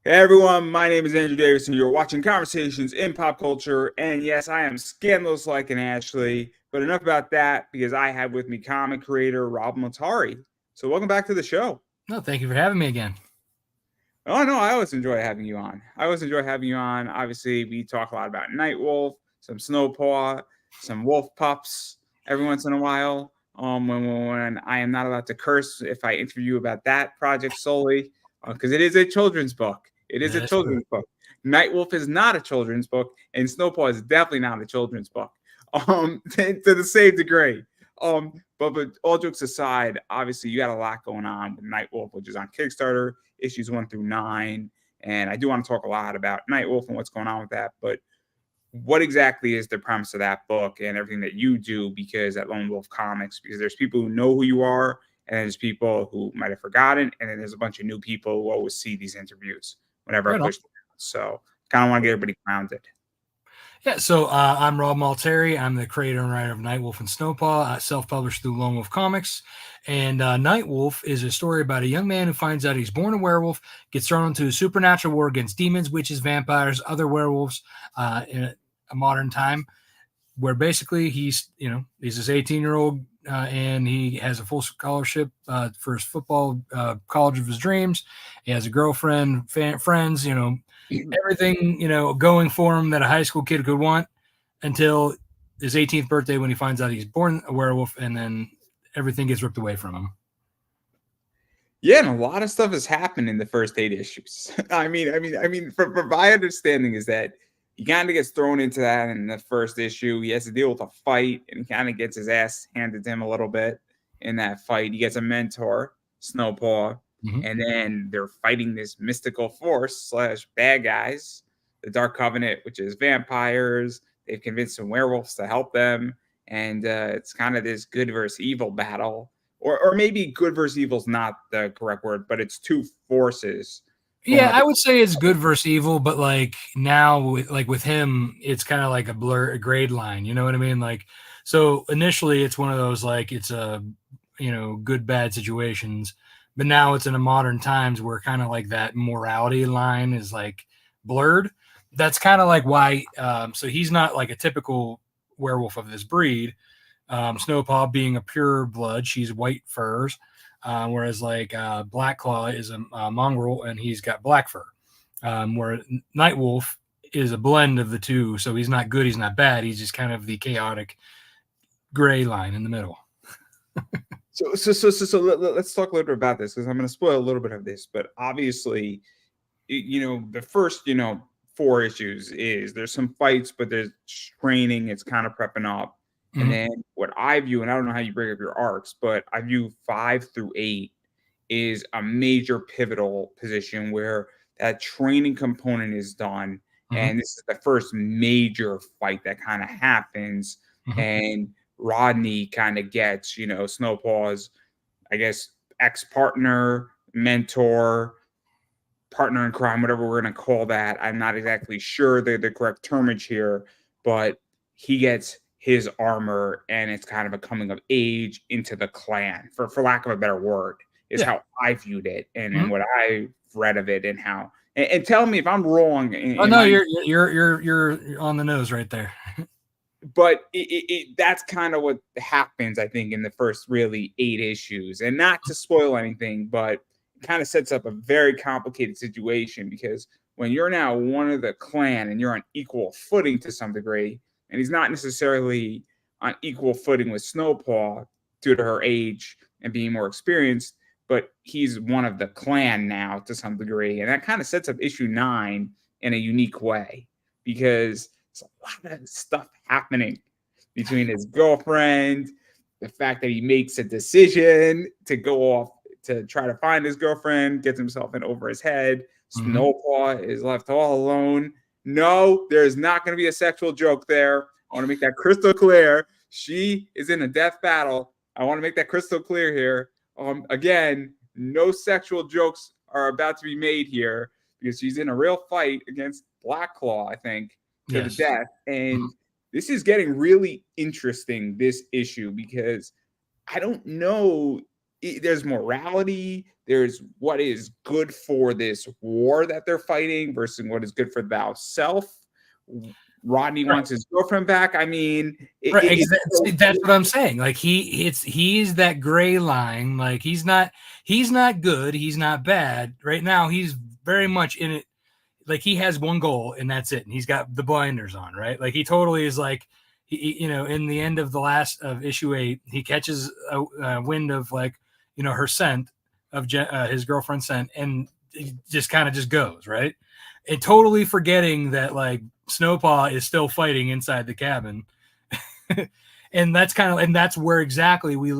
Hey everyone, my name is Andrew Davis, and you're watching Conversations in Pop Culture. And yes, I am scandalous like an Ashley, but enough about that because I have with me comic creator Rob Multari. So, welcome back to the show. No, thank you for having me again. Oh no, I always enjoy having you on. I always enjoy having you on. Obviously, we talk a lot about Nightwolf, some Snowpaw, some Wolf Pups every once in a while. When I am not allowed to curse if I interview about that project solely, because it is a children's book. It is a That is true. children's book. Nightwolf is not a children's book, and Snowpaw is definitely not a children's book. To the same degree. But all jokes aside, obviously you got a lot going on with Nightwolf, which is on Kickstarter, issues 1 through 9. And I do want to talk a lot about Nightwolf and what's going on with that. But what exactly is the premise of that book and everything that you do? Because at Lone Wolf Comics, because there's people who know who you are, and there's people who might have forgotten, and then there's a bunch of new people who always see these interviews whenever I Right on. push them out. So kind of want to get everybody grounded. Yeah, so I'm Rob Multari. I'm the creator and writer of Nightwolf and Snowpaw, self-published through Lone Wolf Comics. And Nightwolf is a story about a young man who finds out he's born a werewolf, gets thrown into a supernatural war against demons, witches, vampires, other werewolves in a modern time, where basically he's this 18-year-old and he has a full scholarship for his football college of his dreams. He has a girlfriend, friends, everything, going for him that a high school kid could want until his 18th birthday when he finds out he's born a werewolf, and then everything gets ripped away from him. Yeah, and a lot of stuff has happened in the first 8 issues. From my understanding is that he kind of gets thrown into that in the first issue. He has to deal with a fight, and he kind of gets his ass handed to him a little bit in that fight. He gets a mentor, Snowpaw, Mm-hmm. and then they're fighting this mystical force slash bad guys, the Dark Covenant, which is vampires. They've convinced some werewolves to help them, and it's kind of this good versus evil battle, or maybe good versus evil is not the correct word, but it's two forces going Yeah, up. I would say it's good versus evil, but like now, with him, it's kind of like a grade line. You know what I mean? Like, so initially, it's one of those like it's a good bad situations, but now it's in a modern times where kind of like that morality line is like blurred. That's kind of like why. So he's not like a typical werewolf of this breed. Snowpaw being a pure blood, she's white furs, whereas like Black Claw is a mongrel and he's got black fur. Where Nightwolf is a blend of the two, so he's not good, he's not bad, he's just kind of the chaotic gray line in the middle. So let's talk a little bit about this because I'm going to spoil a little bit of this. But obviously, the first 4 issues is there's some fights, but there's training. It's kind of prepping up. And Mm-hmm. then what I view, and I don't know how you break up your arcs, but I view 5 through 8 is a major pivotal position where that training component is done. Mm-hmm. And this is the first major fight that kind of happens. Mm-hmm. And Rodney kind of gets, Snowpaw's, I guess, ex partner, mentor, partner in crime, whatever we're going to call that. I'm not exactly sure the correct termage here, but he gets his armor and it's kind of a coming of age into the clan, for lack of a better word, is Yeah. how I viewed it and Mm-hmm. what I read of it and how. And tell me if I'm wrong Oh in no, my. you're on the nose right there. But that's kind of what happens, I think, in the first really 8 issues. And not to spoil anything, but it kind of sets up a very complicated situation because when you're now one of the clan and you're on equal footing to some degree, and he's not necessarily on equal footing with Snowpaw due to her age and being more experienced, but he's one of the clan now to some degree. And that kind of sets up issue 9 in a unique way because there's a lot of stuff happening between his girlfriend, the fact that he makes a decision to go off to try to find his girlfriend, gets himself in over his head. Mm-hmm. Snowpaw is left all alone. No, there's not going to be a sexual joke there. I want to make that crystal clear. She is in a death battle. I want to make that crystal clear here. Again, no sexual jokes are about to be made here because she's in a real fight against Black Claw, I think, to the Yes. death. Mm-hmm. And this is getting really interesting, this issue, because I don't know there's morality, there's what is good for this war that they're fighting versus what is good for thou self. Rodney Right. wants his girlfriend back. I mean, Right, so that's what I'm saying. Like he's that gray line. Like he's not good. He's not bad. Right now, he's very much in it. Like he has one goal and that's it. And he's got the blinders on. Right. Like he totally is like, in the end of the last of issue 8, he catches a wind of like, her scent of his girlfriend's scent, and he just kind of just goes right, and totally forgetting that like Snowpaw is still fighting inside the cabin. And that's where exactly we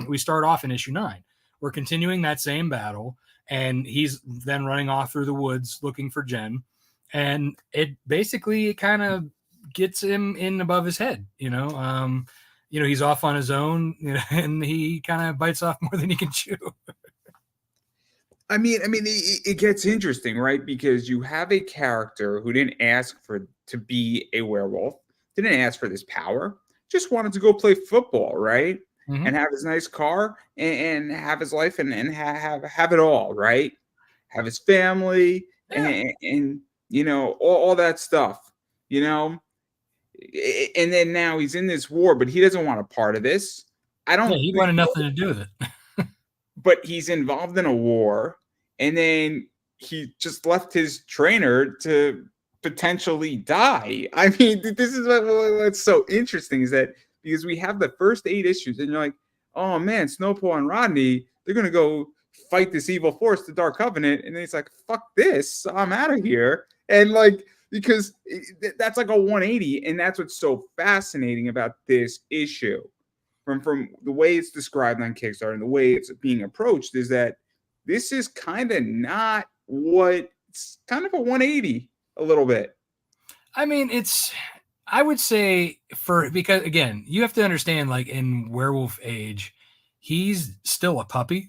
we start off in issue 9. We're continuing that same battle, and he's then running off through the woods looking for Jen, and it basically kind of gets him in above his head. He's off on his own, and he kind of bites off more than he can chew. I mean, it gets interesting, right? Because you have a character who didn't ask to be a werewolf, didn't ask for this power, just wanted to go play football, right? Mm-hmm. And have his nice car and have his life and have it all, right? Have his family and all that stuff, and then now he's in this war, but he doesn't want a part of this. I don't. Yeah, he wanted nothing to do with it. But he's involved in a war, and then he just left his trainer to potentially die. I mean, this is what's so interesting is that because we have the first 8 issues, and you're like, oh man, Snowpaw and Rodney, they're gonna go fight this evil force, the Dark Covenant, and then he's like, fuck this, I'm out of here. And like, because that's like a 180, and that's what's so fascinating about this issue. From the way it's described on Kickstarter and the way it's being approached is that this is kind of not it's kind of a 180 a little bit. I mean, I would say because again, you have to understand, like in werewolf age, he's still a puppy,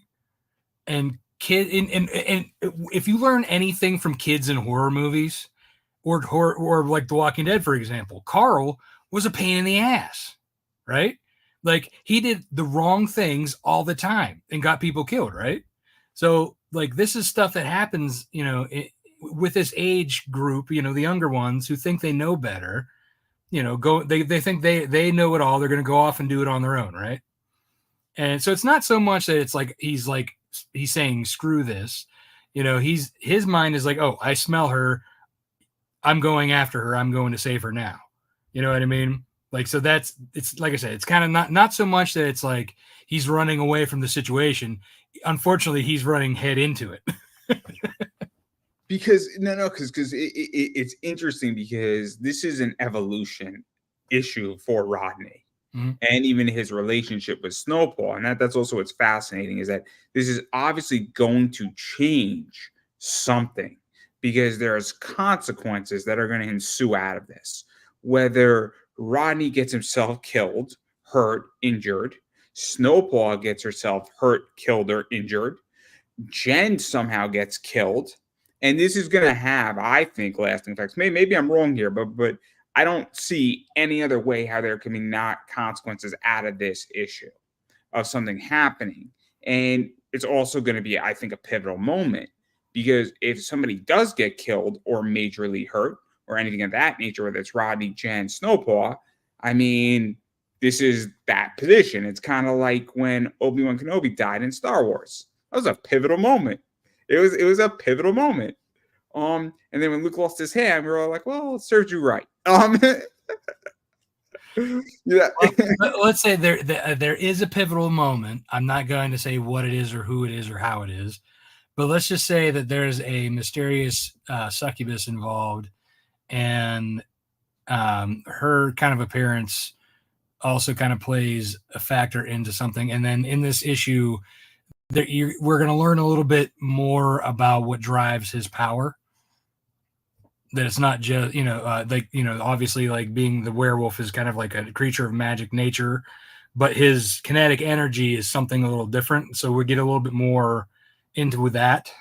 and and if you learn anything from kids in horror movies or like The Walking Dead, for example, Carl was a pain in the ass, right? Like he did the wrong things all the time and got people killed, right? So like this is stuff that happens, with this age group, the younger ones who think they know better, they think they know it all. They're going to go off and do it on their own, right? And so it's not so much that it's like he's saying screw this, his mind is like, oh, I smell her, I'm going after her, I'm going to save her now. You know what I mean? Like, so it's like I said, it's kind of not so much that it's like he's running away from the situation. Unfortunately, he's running head into it. Because it's interesting because this is an evolution issue for Rodney, and even his relationship with Snowpaw. And that's also what's fascinating is that this is obviously going to change something because there's consequences that are going to ensue out of this. Whether Rodney gets himself killed, hurt, injured, Snowpaw gets herself hurt, killed, or injured, Jen somehow gets killed. And this is going to have, I think, lasting effects. Maybe I'm wrong here, but I don't see any other way how there can be not consequences out of this issue of something happening. And it's also going to be, I think, a pivotal moment because if somebody does get killed or majorly hurt or anything of that nature, whether it's Rodney, Jen, Snowpaw, I mean, this is that position. It's kind of like when Obi-Wan Kenobi died in Star Wars. That was a pivotal moment. It was a pivotal moment. And then when Luke lost his hand, we were all like, well, it served you right. Yeah. Well, let's say there is a pivotal moment. I'm not going to say what it is or who it is or how it is, but let's just say that there's a mysterious succubus involved, and her kind of appearance also kind of plays a factor into something. And then in this issue, we're going to learn a little bit more about what drives his power. That it's not just, obviously like being the werewolf is kind of like a creature of magic nature, but his kinetic energy is something a little different. So we get a little bit more into that.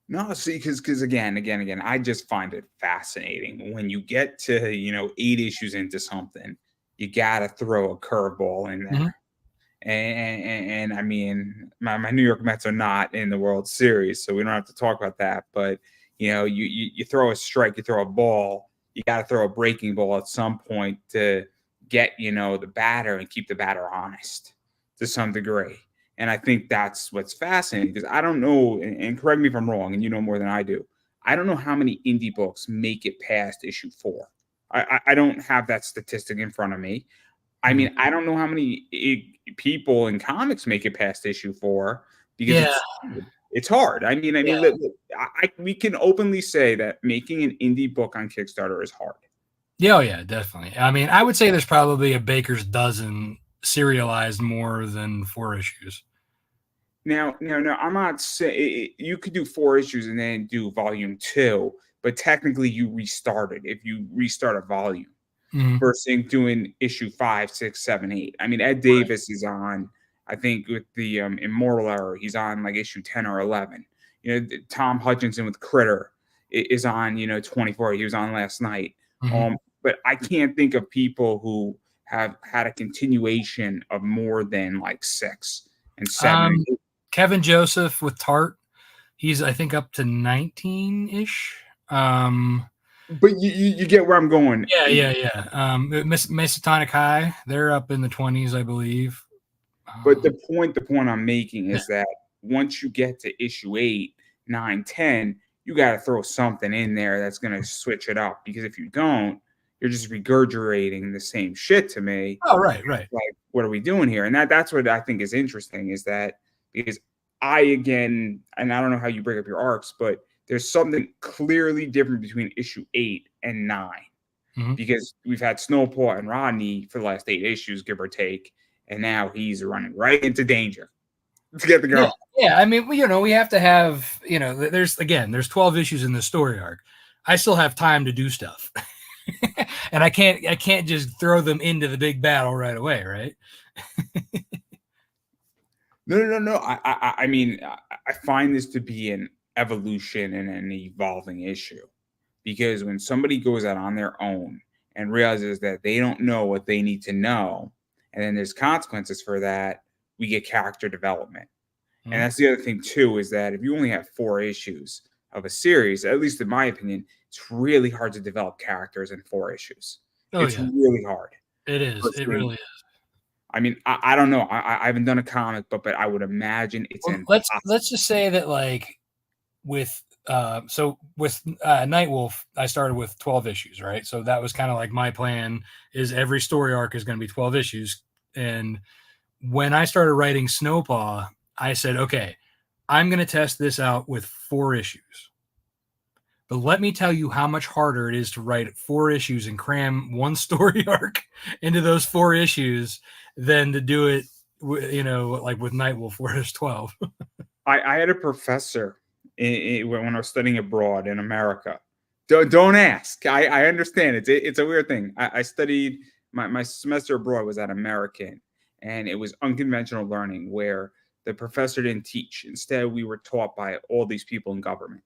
No, see, because again, I just find it fascinating when you get to 8 issues into something, you got to throw a curveball in there. And I mean, my New York Mets are not in the World Series, so we don't have to talk about that. But you throw a strike, you throw a ball, you got to throw a breaking ball at some point to get the batter and keep the batter honest to some degree. And I think that's what's fascinating, because I don't know, and correct me if I'm wrong, and you know more than I do. I don't know how many indie books make it past issue 4. I don't have that statistic in front of me. I Mhm. mean, I don't know how many people in comics make it past issue 4, because Yeah, it's hard. I mean, yeah. we can openly say that making an indie book on Kickstarter is hard. Yeah, oh yeah, definitely. I mean, I would say there's probably a baker's dozen serialized more than 4 issues. Now, I'm not saying you could do 4 issues and then do volume 2, but technically you restart it if you restart a volume. Mhm. Versus doing issue 5, 6, 7, 8. I mean, Ed Davis is on, I think, with the Immortal Era, he's on like issue 10 or 11. Tom Hutchinson with Critter is on 24. He was on last night. Mhm. But I can't think of people who have had a continuation of more than like 6 and 7 and Um, 8. Kevin Joseph with Tart, he's I think up to 19-ish. But you get where I'm going. Yeah, yeah, yeah. Masatonic High, they're up in the 20s, I believe. But Um, the point I'm making yeah. is that once you get to issue 8, 9, 10, you got to throw something in there that's going to switch it up. Because if you don't, you're just regurgitating the same shit to me. Oh, right, right. Like, what are we doing here? And that's what I think is interesting, is that because again, and I don't know how you break up your arcs, but there's something clearly different between issue 8 and 9, Mhm. because we've had Snowpaw and Rodney for the last 8 issues, give or take, and now he's running right into danger to get the Yeah, girl. yeah. I mean, we have to have, there's 12 issues in the story arc. I still have time to do stuff. And I can't just throw them into the big battle right away, right? No. I mean, I find this to be an evolution and an evolving issue, because when somebody goes out on their own and realizes that they don't know what they need to know, and then there's consequences for that, we get character development. And Mhm. that's the other thing too, is that if you only have 4 issues of a series, at least in my opinion, it's really hard to develop characters in 4 issues. Oh It's yeah, really hard. it is. It Personally, really is. I mean, I don't know. I haven't done a comic, but I would imagine it's Well, impossible. let's just say that like with Nightwolf, I started with 12 issues, right? So that was kind of like my plan is every story arc is going to be 12 issues. And when I started writing Snowpaw, I said, okay, I'm going to test this out with 4 issues. But let me tell you how much harder it is to write 4 issues and cram one story arc into those 4 issues than to do it, like with Nightwolf, where it's 12. I had a professor when I was studying abroad in America. Don't ask. I understand. It's a weird thing. I studied my semester abroad was at American, and it was unconventional learning where the professor didn't teach. Instead, we were taught by all these people in government.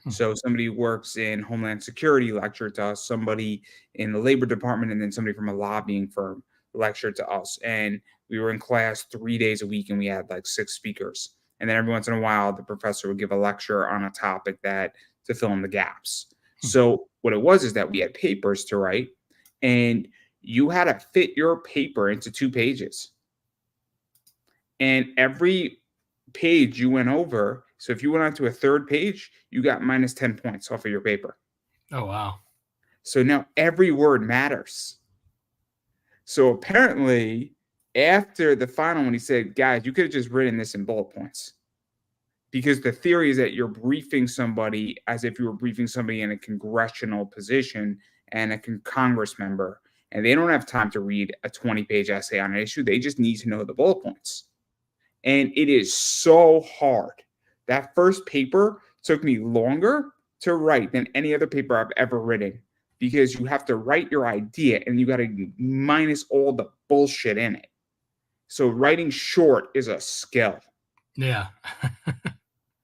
So somebody who works in Homeland Security lectured to us, somebody in the Labor Department, and then somebody from a lobbying firm lectured to us. And we were in class 3 days a week, and we had like 6 speakers. And then every once in a while, the professor would give a lecture on a topic that to fill in the gaps. So what it was is that we had papers to write, and you had to fit your paper into 2 pages. And every page you went over, so if you went on to a third page, you got minus 10 points off of your paper. Oh, wow. So now every word matters. So apparently, after the final one, he said, guys, you could have just written this in bullet points. Because the theory is that you're briefing somebody as if you were briefing somebody in a congressional position and a Congress member, and they don't have time to read a 20-page essay on an issue. They just need to know the bullet points. And it is so hard. That first paper took me longer to write than any other paper I've ever written, because you have to write your idea and you got to minus all the bullshit in it. So writing short is a skill. Yeah.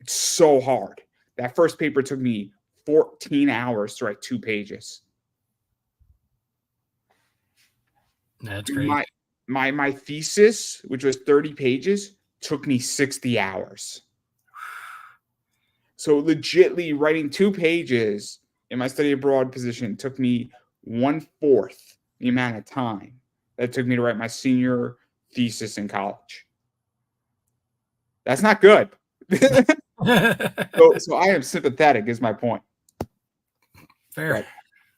It's so hard. That first paper took me 14 hours to write 2 pages. That's crazy. My my thesis, which was 30 pages, took me 60 hours. So legitly writing 2 pages in my study abroad position took me 1/4 the amount of time that it took me to write my senior thesis in college. That's not good. So I am sympathetic is my point. Fair.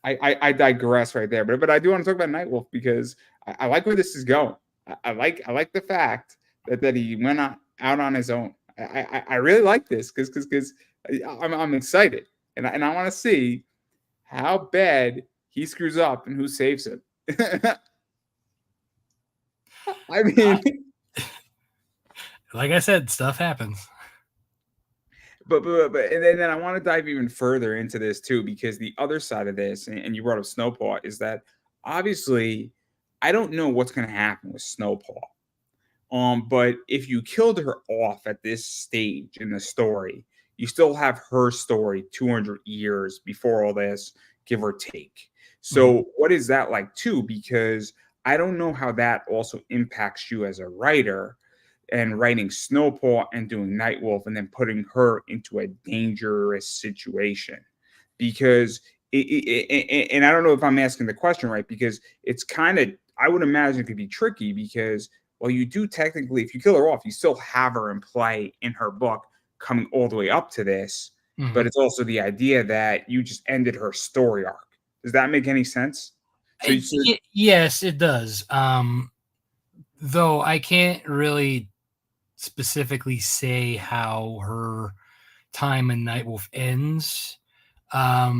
But I digress right there. But I do want to talk about Nightwolf because I like where this is going. I like the fact that he went out on his own. I really like this because I'm excited and I want to see how bad he screws up and who saves him. I mean, like I said, stuff happens. But and then I want to dive even further into this too, because the other side of this, and you brought up Snowpaw, is that obviously I don't know what's going to happen with Snowpaw. But if you killed her off at this stage in the story, you still have her story 200 years before all this, give or take. So what is that like too? Because I don't know how that also impacts you as a writer and writing Snowpaw and doing Nightwolf and then putting her into a dangerous situation. Because and I don't know if I'm asking the question right, because it's kind of, I would imagine it could be tricky because, well, you do technically, if you kill her off, you still have her in play in her book coming all the way up to this. But it's also the idea that you just ended her story arc. Does that make any sense? So yes, it does. Though I can't really specifically say how her time in Nightwolf ends. I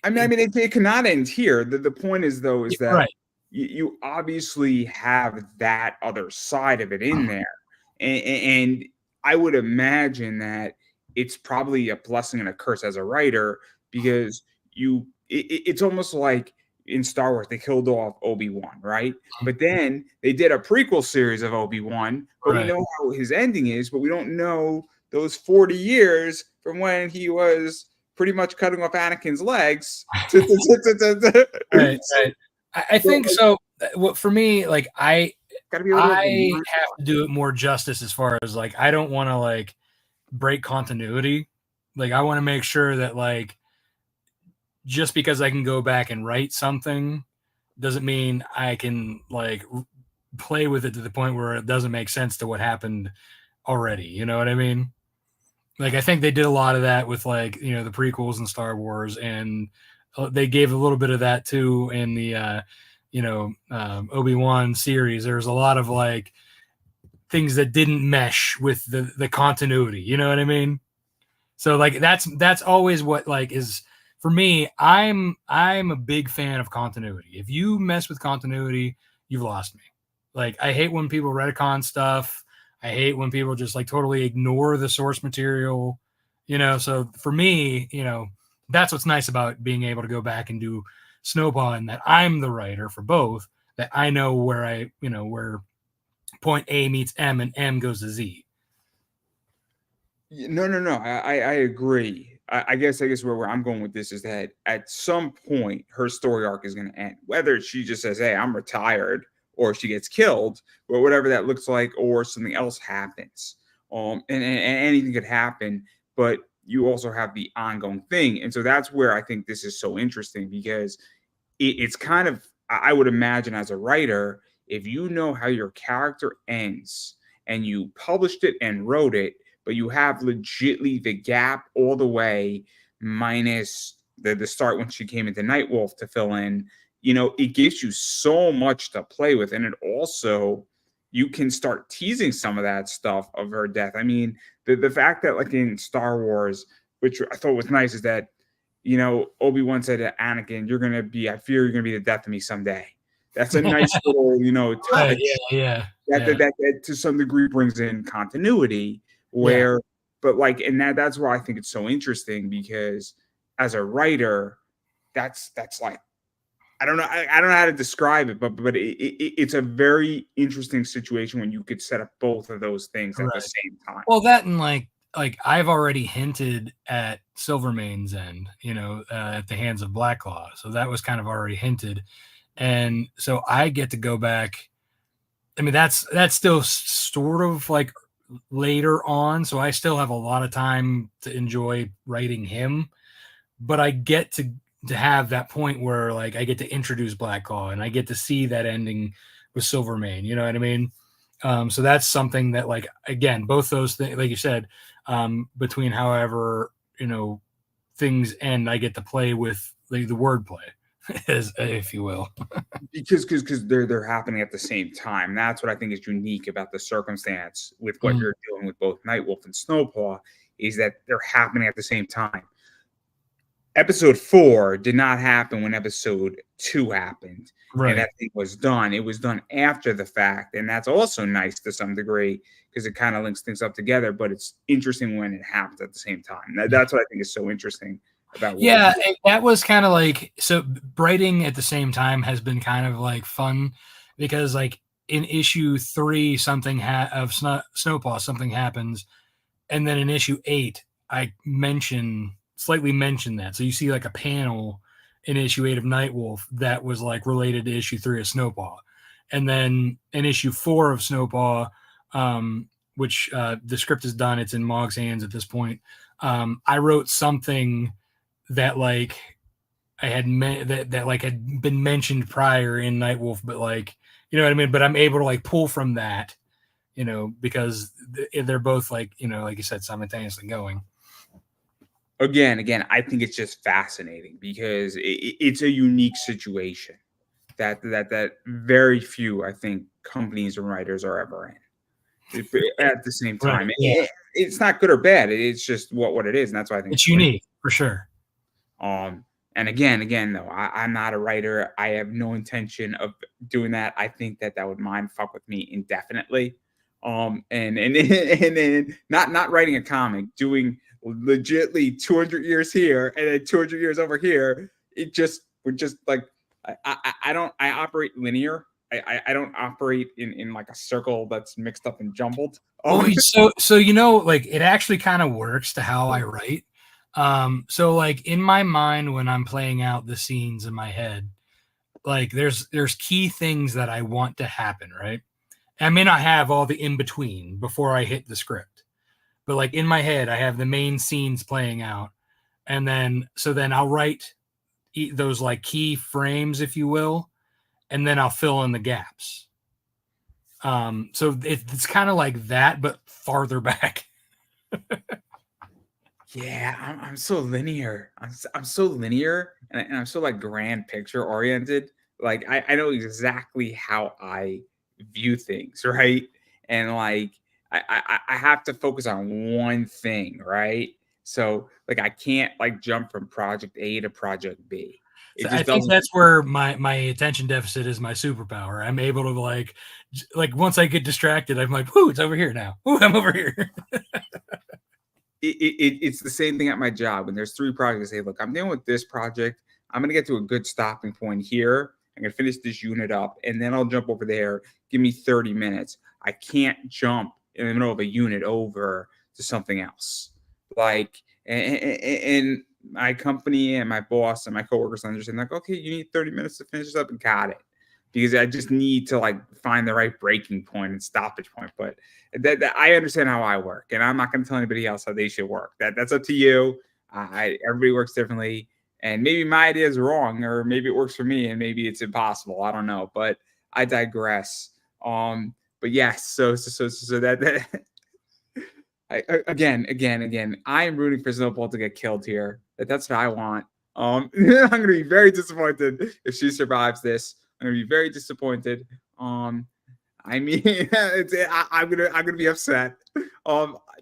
mean, it cannot end here. The point is, though, is that you obviously have that other side of it in there. And I would imagine that it's probably a blessing and a curse as a writer because it's almost like in Star Wars, they killed off Obi-Wan, right? But then they did a prequel series of Obi-Wan, but we know how his ending is, but we don't know those 40 years from when he was pretty much cutting off Anakin's legs. Right. I think so. For me, like I have to do it more justice as far as like I don't want to like break continuity. Like I want to make sure that like just because I can go back and write something doesn't mean I can like play with it to the point where it doesn't make sense to what happened already. You know what I mean? Like I think they did a lot of that with like, you know, the prequels and Star Wars, and they gave a little bit of that too in the Obi-Wan series. There's a lot of like things that didn't mesh with the continuity. You know what I mean? So like that's always what like is for me. I'm a big fan of continuity. If you mess with continuity, you've lost me. Like I hate when people retcon stuff. I hate when people just like totally ignore the source material, you know. So for me, you know, that's what's nice about being able to go back and do Snowpaw, and that I'm the writer for both, that I know where where point A meets M and M goes to Z. No. I agree. I guess where I'm going with this is that at some point her story arc is going to end. Whether she just says, "Hey, I'm retired," or she gets killed, or whatever that looks like, or something else happens. And anything could happen. But you also have the ongoing thing, and so that's where I think this is so interesting because it's kind of, I would imagine as a writer, if you know how your character ends and you published it and wrote it, but you have legitly the gap all the way minus the start when she came into Nightwolf to fill in, you know, it gives you so much to play with. And it also, you can start teasing some of that stuff of her death. I mean, the fact that like in Star Wars, which I thought was nice, is that, you know, Obi-Wan said to Anakin, I fear you're going to be the death of me someday. That's a nice little, you know, touch. That to some degree brings in continuity where, but like, and that's why I think it's so interesting because as a writer, that's like, I don't know how to describe it, but it's a very interesting situation when you could set up both of those things at the same time. Well, that and like I've already hinted at Silvermane's end, you know, at the hands of Blacklaw. So that was kind of already hinted. And so I get to go back I mean, that's still sort of like later on, so I still have a lot of time to enjoy writing him. But I get to have that point where like I get to introduce Black Claw and I get to see that ending with Silvermane. You know what I mean? So that's something that, like, again, both those things, like you said, between however things end, I get to play with the wordplay, as if you will. Because they're happening at the same time. That's what I think is unique about the circumstance with what you're doing with both Nightwolf and Snowpaw, is that they're happening at the same time. Episode 4 did not happen when episode 2 happened, Right. and that thing was done. It was done after the fact, and that's also nice to some degree because it kind of links things up together. But it's interesting when it happens at the same time. That's what I think is so interesting about. Yeah, that was kind of like, so writing at the same time has been kind of like fun because like in issue 3 something of Snowpaw something happens, and then in issue 8 I slightly mention that. So you see like a panel in issue 8 of Nightwolf that was like related to issue 3 of Snowpaw. And then in issue 4 of Snowpaw, which the script is done, it's in Mog's hands at this point. I wrote something that like I had that like had been mentioned prior in Nightwolf, but like, you know what I mean? But I'm able to like pull from that, because they're both like, like you said, simultaneously going. Again, I think it's just fascinating because it's a unique situation that very few, I think, companies and writers are ever in at the same time. Right, yeah. It's not good or bad. It's just what it is, and that's why I think it's unique for sure. And again, though, I'm not a writer. I have no intention of doing that. I think that would mind fuck with me indefinitely. And then not writing a comic, doing legitly 200 years here and then 200 years over here. We're just like, I operate linear. I don't operate in like a circle that's mixed up and jumbled. So like it actually kind of works to how I write. So like in my mind when I'm playing out the scenes in my head, like there's key things that I want to happen, right? I may not have all the in between before I hit the script, but like in my head I have the main scenes playing out, and then I'll write those like key frames, if you will, and then I'll fill in the gaps. So it's kind of like that, but farther back. Yeah, I'm so linear. I'm so linear, and I'm so like grand picture oriented. Like I know exactly how I view things, right? And like I have to focus on one thing, right? So like I can't like jump from project A to project B. It So I just think doesn't. that's where my attention deficit is my superpower. I'm able to like once I get distracted, I'm like, "Ooh, it's over here now. Ooh, I'm over here." It's the same thing at my job. When there's 3 projects, I say, look, I'm dealing with this project. I'm going to get to a good stopping point here. I'm going to finish this unit up, and then I'll jump over there. Give me 30 minutes. I can't jump in the middle of a unit over to something else. Like, and my company and my boss and my coworkers understand, like, okay, you need 30 minutes to finish this up, and got it. Because I just need to like find the right breaking point and stoppage point. But that I understand how I work, and I'm not going to tell anybody else how they should work. That's up to you. Everybody works differently, and maybe my idea is wrong, or maybe it works for me, and maybe it's impossible. I don't know, but I digress. But yes, so that again, I am rooting for Snowball to get killed here. That's what I want. I'm going to be very disappointed if she survives this. I'm gonna be very disappointed. I mean, I'm gonna be upset.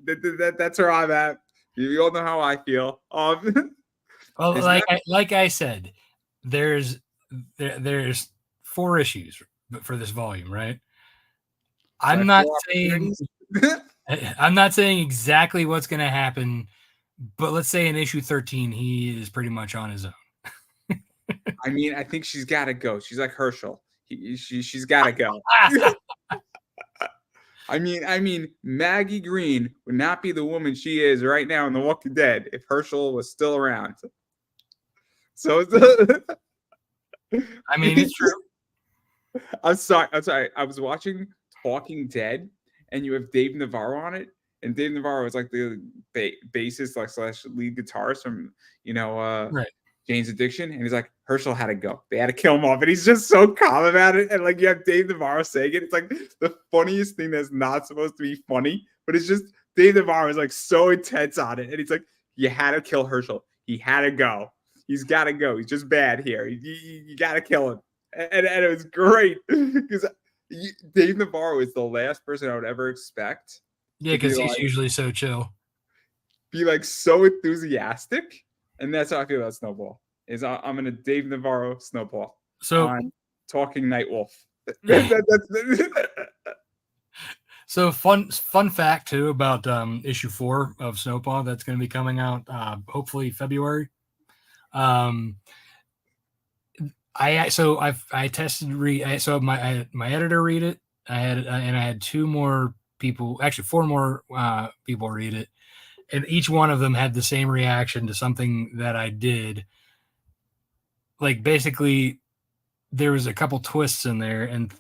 That's where I'm at. You all know how I feel. Well, like I said, there's 4 issues for this volume, right? I'm not saying exactly what's going to happen, but let's say in issue 13 he is pretty much on his own. I mean, I think she's got to go. She's like Herschel. She's got to go. I mean, Maggie Green would not be the woman she is right now in The Walking Dead if Herschel was still around. So, I mean, it's true. I'm sorry. I was watching Talking Dead, and you have Dave Navarro on it, and Dave Navarro is like the bassist, like slash lead guitarist from Right. Jane's Addiction, and he's like, Herschel had to go. They had to kill him off, and he's just so calm about it. And like you have Dave Navarro saying it, it's like the funniest thing that's not supposed to be funny, but it's just Dave Navarro is like so intense on it, and he's like, you had to kill Herschel. He had to go. He's got to go. He's just bad here. You got to kill him, and it was great because Dave Navarro is the last person I would ever expect Yeah, to because he's usually so chill. be like so enthusiastic, and that's how I feel about Snowball. Is I'm gonna Dave Navarro Snowball So on Talking Nightwolf. so fun fact too about issue 4 of Snowpaw that's going to be coming out hopefully February. I tested so my editor read it. I had 2 more people, actually 4 more people read it, and each one of them had the same reaction to something that I did. Like basically, there was a couple twists in there and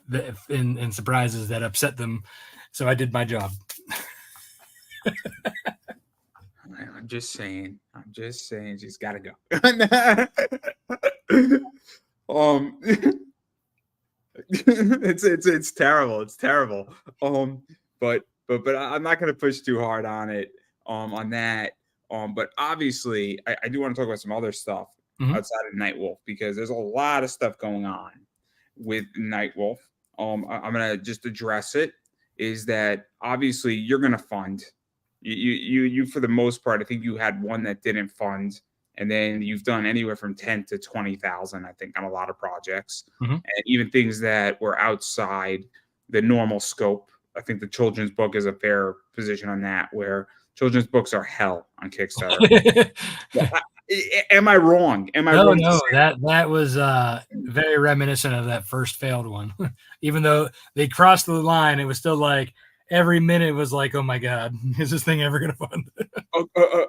surprises that upset them. So I did my job. I'm just saying. She's got to go. It's terrible. It's terrible. But I'm not gonna push too hard on it. On that. But obviously, I do want to talk about some other stuff outside of Nightwolf, because there's a lot of stuff going on with Nightwolf. I'm gonna just address it. Is that obviously you're gonna fund you for the most part. I think you had one that didn't fund, and then you've done anywhere from 10 to 20,000, I think, on a lot of projects, and even things that were outside the normal scope. I think the children's book is a fair position on that, where children's books are hell on Kickstarter. Am I wrong? Am I wrong? No, that was very reminiscent of that first failed one. Even though they crossed the line, it was still like every minute was like, oh my God, is this thing ever going to fund?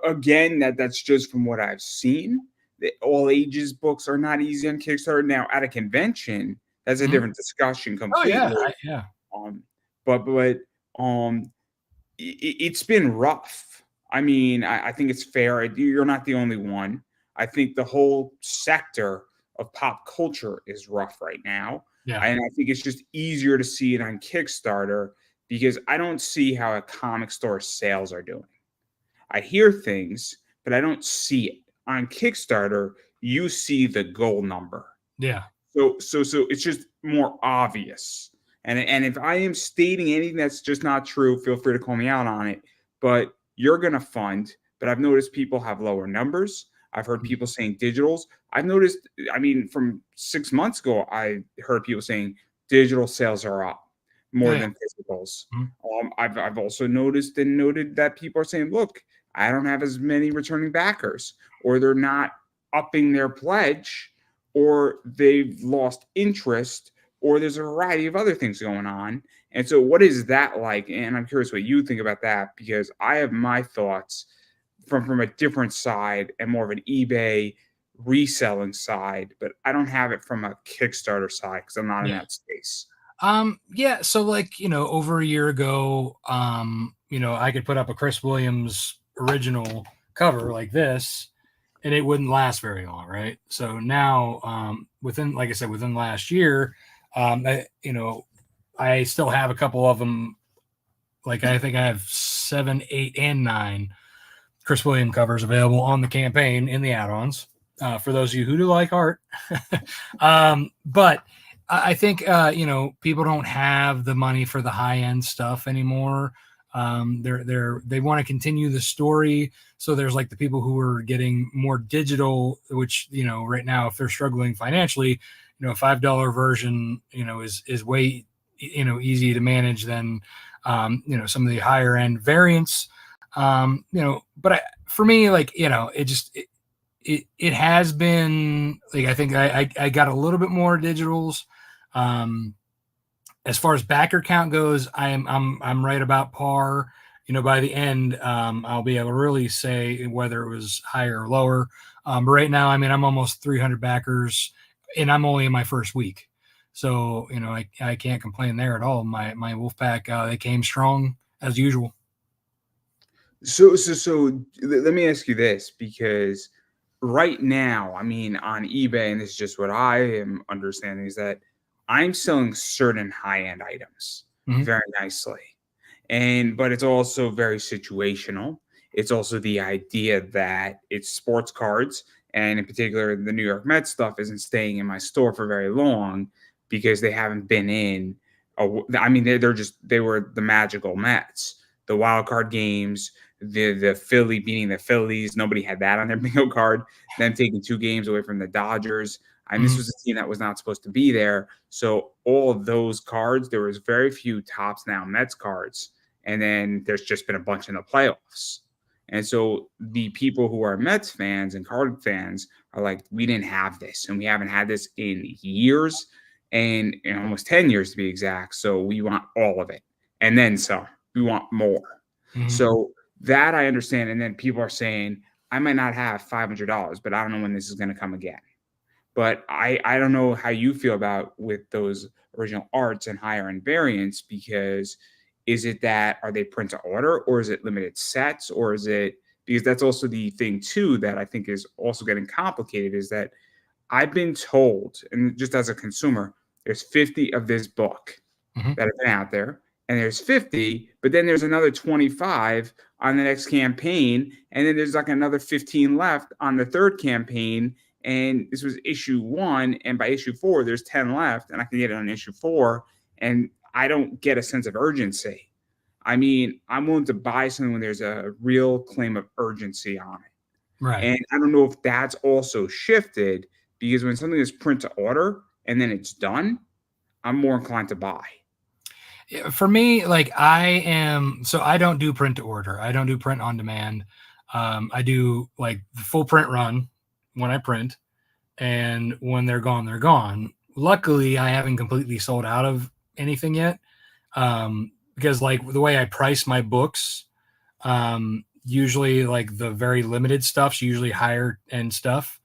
Again, that's just from what I've seen. The all ages books are not easy on Kickstarter. Now, at a convention, that's a different discussion completely. Oh yeah, but it's been rough. I mean, I think it's fair. You're not the only one. I think the whole sector of pop culture is rough right now. Yeah. And I think it's just easier to see it on Kickstarter, because I don't see how a comic store sales are doing. I hear things, but I don't see it. On Kickstarter, you see the goal number. Yeah. So it's just more obvious. And if I am stating anything that's just not true, feel free to call me out on it. But you're going to fund. But I've noticed people have lower numbers. I've heard people saying digitals. I've noticed, I mean, from 6 months ago, I heard people saying digital sales are up more than physicals. I've also noticed and noted that people are saying, look, I don't have as many returning backers, or they're not upping their pledge, or they've lost interest, or there's a variety of other things going on. And so what is that like? And I'm curious what you think about that, because I have my thoughts from a different side and more of an eBay reselling side, but I don't have it from a Kickstarter side because I'm not in that space. Yeah. So like, over a year ago, I could put up a Chris Williams original cover like this, and it wouldn't last very long. Right. So now, within last year, I still have a couple of them. Like I think I have 7, 8, and 9 Chris Williams covers available on the campaign in the add-ons, for those of you who do like art. But I think, people don't have the money for the high-end stuff anymore. They want to continue the story. So there's like the people who are getting more digital, which, right now, if they're struggling financially, a $5 version, is way, easy to manage than, some of the higher end variants. But for me, like, it has been like, I think I got a little bit more digitals. As far as backer count goes, I'm right about par. By the end, I'll be able to really say whether it was higher or lower. But right now, I mean, I'm almost 300 backers, and I'm only in my first week. So, I can't complain there at all. My Wolfpack, they came strong as usual. So let me ask you this, because right now, I mean, on eBay, and this is just what I am understanding, is that I'm selling certain high-end items Mhm. very nicely. But it's also very situational. It's also the idea that it's sports cards, and in particular, the New York Mets stuff isn't staying in my store for very long because they haven't been in. I mean, they were the magical Mets, the wild card games, the Philly beating the Phillies. Nobody had that on their bingo card. Them taking 2 games away from the Dodgers. I mean, this Mhm. was a team that was not supposed to be there. So all of those cards, there was very few tops now Mets cards, and then there's just been a bunch in the playoffs. And so the people who are Mets fans and card fans are like, we didn't have this, and we haven't had this in years, and in almost 10 years to be exact. So we want all of it, and then some. We want more. Mhm. So that I understand. And then people are saying, I might not have $500, but I don't know when this is going to come again. But I don't know how you feel about with those original arts and higher end variants, because is it that are they print to order, or is it limited sets, or is it, because that's also the thing too that I think is also getting complicated, is that I've been told, and just as a consumer, there's 50 of this book Mhm. that have been out there, and there's 50, but then there's another 25 on the next campaign, and then there's like another 15 left on the third campaign. And this was issue 1, and by issue 4, there's 10 left, and I can get it on issue 4, and I don't get a sense of urgency. I mean, I'm willing to buy something when there's a real claim of urgency on it. Right. And I don't know if that's also shifted, because when something is print to order and then it's done, I'm more inclined to buy. For me, like I don't do print to order. I don't do print on demand. I do like the full print run when I print, and when they're gone, they're gone. Luckily, I haven't completely sold out of anything yet, because like the way I price my books, usually like the very limited stuff's usually higher end stuff.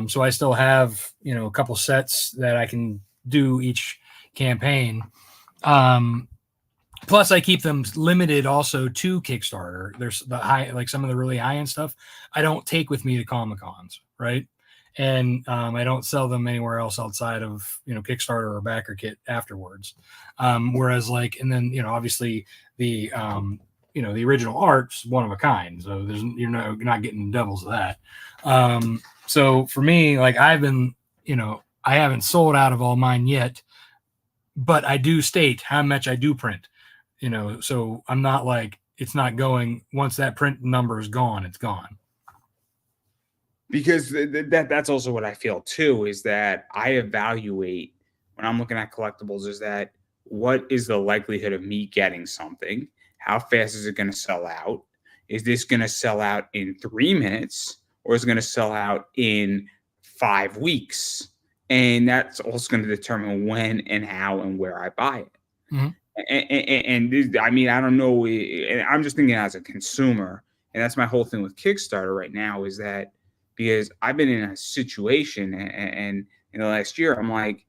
So I still have a couple sets that I can do each campaign. Um, Plus, I keep them limited also to Kickstarter. There's the high, like some of the really high end stuff, I don't take with me to Comic Cons, right? And I don't sell them anywhere else outside of Kickstarter or Backer Kit afterwards. Whereas, like, and then obviously the the original art's one of a kind, so you're not getting doubles of that. So for me, like I haven't sold out of all mine yet, but I do state how much I do print, so I'm not like, it's not going, once that print number is gone, it's gone. Because that's also what I feel too, is that I evaluate when I'm looking at collectibles, is that what is the likelihood of me getting something? How fast is it going to sell out? Is this going to sell out in 3 minutes, or is it going to sell out in 5 weeks? And that's also going to determine when and how and where I buy it. Mhm. I mean, I don't know. And I'm just thinking as a consumer, and that's my whole thing with Kickstarter right now, is that because I've been in a situation, and in the last year, I'm like,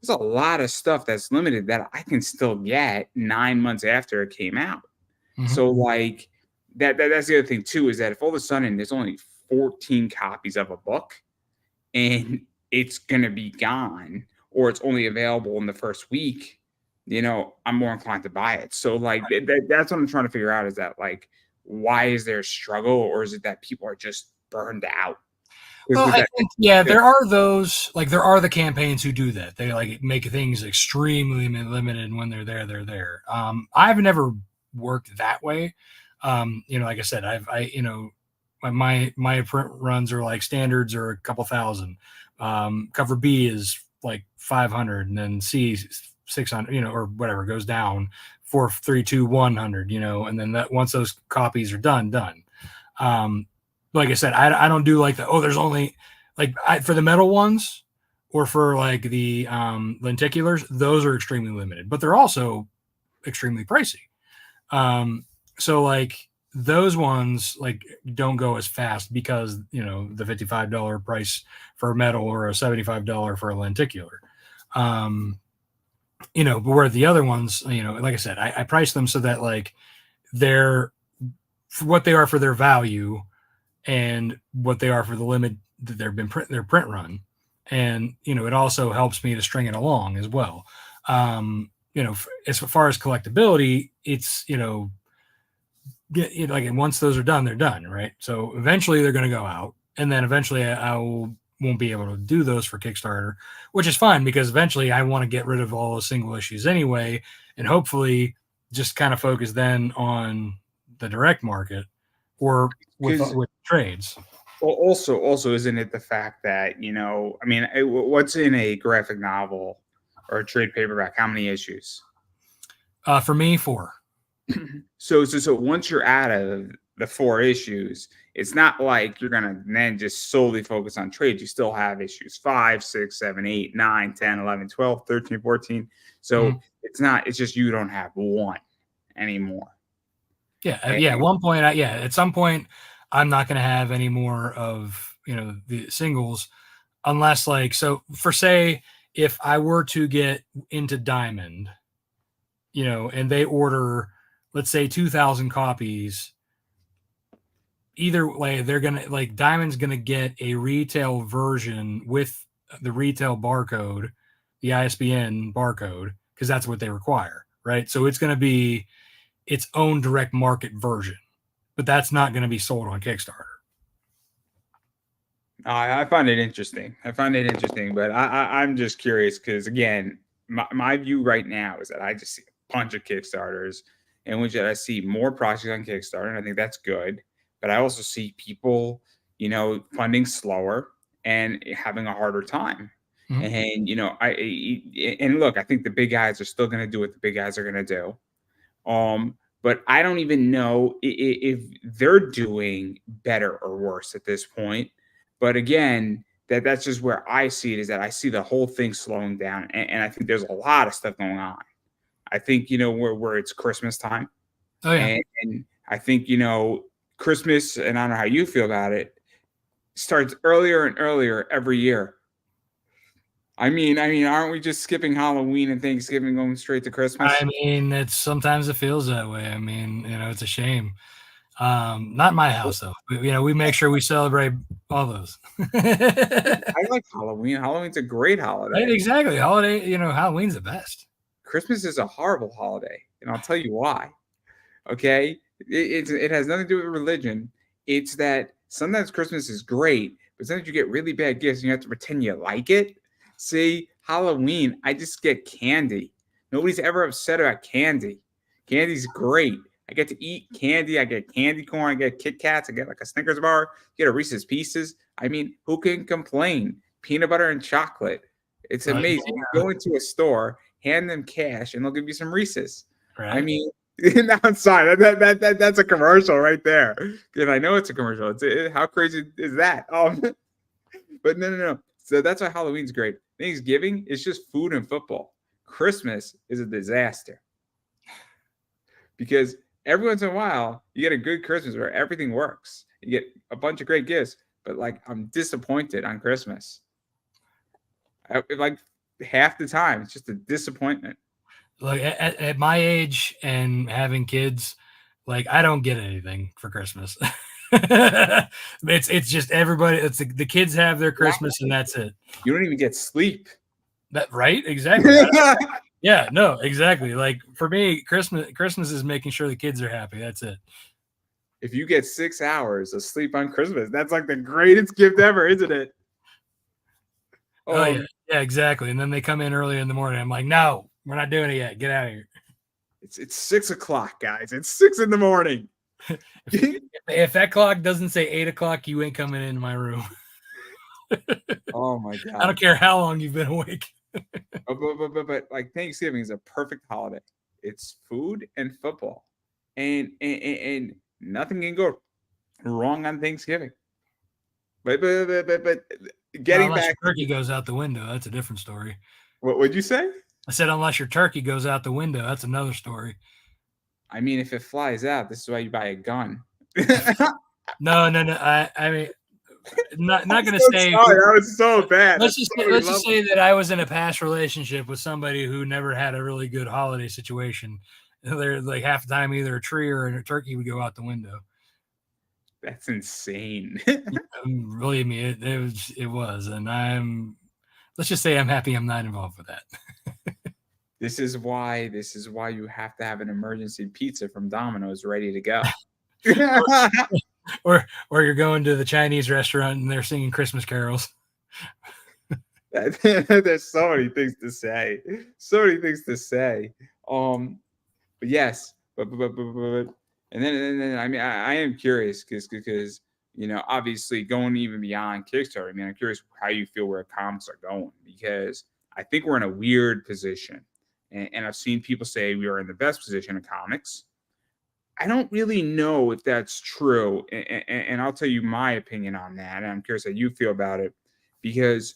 there's a lot of stuff that's limited that I can still get 9 months after it came out. Mhm. So like that's the other thing too, is that if all of a sudden there's only 14 copies of a book and it's gonna be gone, or it's only available in the first week, I'm more inclined to buy it. So like that's what I'm trying to figure out, is that like, why is there a struggle, or is it that people are just burned out? Well, Because I that, think, yeah, there are those, like there are the campaigns who do that. They like make things extremely limited, and when they're there, they're there. I've never worked that way. Like I said, my print runs are like standards are a couple thousand. Cover B is like 500, and then C 600, or whatever goes down 432 100, and then that once those copies are done. Um, like I said, I don't do like there's only like for the metal ones or for like the lenticulars, those are extremely limited, but they're also extremely pricey. So like those ones like don't go as fast because the $55 price for metal or a $75 for a lenticular. But where the other ones, like I said, I price them so that like they're for what they are for their value and what they are for the limit that their print run, and it also helps me to string it along as well. As far as collectability, it's like, and once those are done, they're done, right? So eventually they're going to go out, and then eventually won't be able to do those for Kickstarter, which is fine because eventually I want to get rid of all those single issues anyway, and hopefully just kind of focus then on the direct market or with trades. Well, also, isn't it the fact that I mean, what's in a graphic novel or a trade paperback? How many issues? For me, 4. So once you're out of the 4 issues, it's not like you're gonna then just solely focus on trades. You still have issues 5, 6, 7, 8, 9, 10, 11, 12, 13, 14. So it's just you don't have one anymore. Yeah. At one point, at some point, I'm not going to have any more of the singles, unless for say if I were to get into Diamond, and they order, let's say 2,000 copies. Either way, they're gonna Diamond's gonna get a retail version with the retail barcode, the ISBN barcode, because that's what they require, right? So it's gonna be its own direct market version, but that's not going to be sold on Kickstarter. I find it interesting. But I'm just curious because, again, my view right now is that I just see a bunch of Kickstarters in which I see more projects on Kickstarter, and I think that's good. But I also see people, funding slower and having a harder time. And look, I think the big guys are still going to do what the big guys are going to do. But I don't even know if they're doing better or worse at this point. But again, that's just where I see it, is that I see the whole thing slowing down. And I think there's a lot of stuff going on. I think, where it's Christmas time. Oh, yeah. And I think, Christmas, and I don't know how you feel about it, starts earlier and earlier every year. I mean, aren't we just skipping Halloween and Thanksgiving, going straight to Christmas? I mean, sometimes it feels that way. I mean, it's a shame. Not my house though. We make sure we celebrate all those. I like Halloween. Halloween's a great holiday. Right, exactly. Holiday, Halloween's the best. Christmas is a horrible holiday, and I'll tell you why. Okay? It has nothing to do with religion. It's that sometimes Christmas is great, but sometimes you get really bad gifts and you have to pretend you like it. See, Halloween, I just get candy. Nobody's ever upset about candy. Candy's great. I get to eat candy. I get candy corn. I get Kit Kats. I get like a Snickers bar. Get a Reese's Pieces. I mean, who can complain? Peanut butter and chocolate. It's amazing. You go into a store, hand them cash, and they'll give you some Reese's. Right. I mean, outside, that's a commercial right there. And I know it's a commercial. How crazy is that? But no. So that's why Halloween's great. Thanksgiving is just food and football. Christmas is a disaster. Because every once in a while, you get a good Christmas where everything works. You get a bunch of great gifts, but I'm disappointed on Christmas. Half the time, it's just a disappointment. At my age and having kids, I don't get anything for Christmas. It's just everybody. It's the kids have their Christmas and that's it. You don't even get sleep. That right? Exactly. Yeah, no, exactly. For me, Christmas is making sure the kids are happy. That's it. If you get 6 hours of sleep on Christmas, that's the greatest gift ever, isn't it? Yeah, exactly. And then they come in early in the morning. I'm like, no, we're not doing it yet. Get out of here. It's 6 o'clock, guys. It's 6 in the morning. If that clock doesn't say 8 o'clock, you ain't coming into my room. Oh my God. I don't care how long you've been awake. But Thanksgiving is a perfect holiday. It's food and football, and nothing can go wrong on Thanksgiving. But getting unless back, your turkey goes out the window, that's a different story. What would you say? I said unless your turkey goes out the window, that's another story. I mean, if it flies out, this is why you buy a gun. No. I mean, not I'm gonna so say. sorry. That was so bad. Let's That's just totally let's just lovely. say that I was in a past relationship with somebody who never had a really good holiday situation. They're like half the time either a tree or a turkey would go out the window. That's insane. Believe me, it was, and let's just say I'm happy I'm not involved with that. This is why you have to have an emergency pizza from Domino's ready to go. Or you're going to the Chinese restaurant and they're singing Christmas carols. There's so many things to say. So many things to say. But yes, and then I mean I am curious because obviously going even beyond Kickstarter. I mean I'm curious how you feel where comics are going because I think we're in a weird position, and I've seen people say we are in the best position in comics. I don't really know if that's true, and I'll tell you my opinion on that. And I'm curious how you feel about it because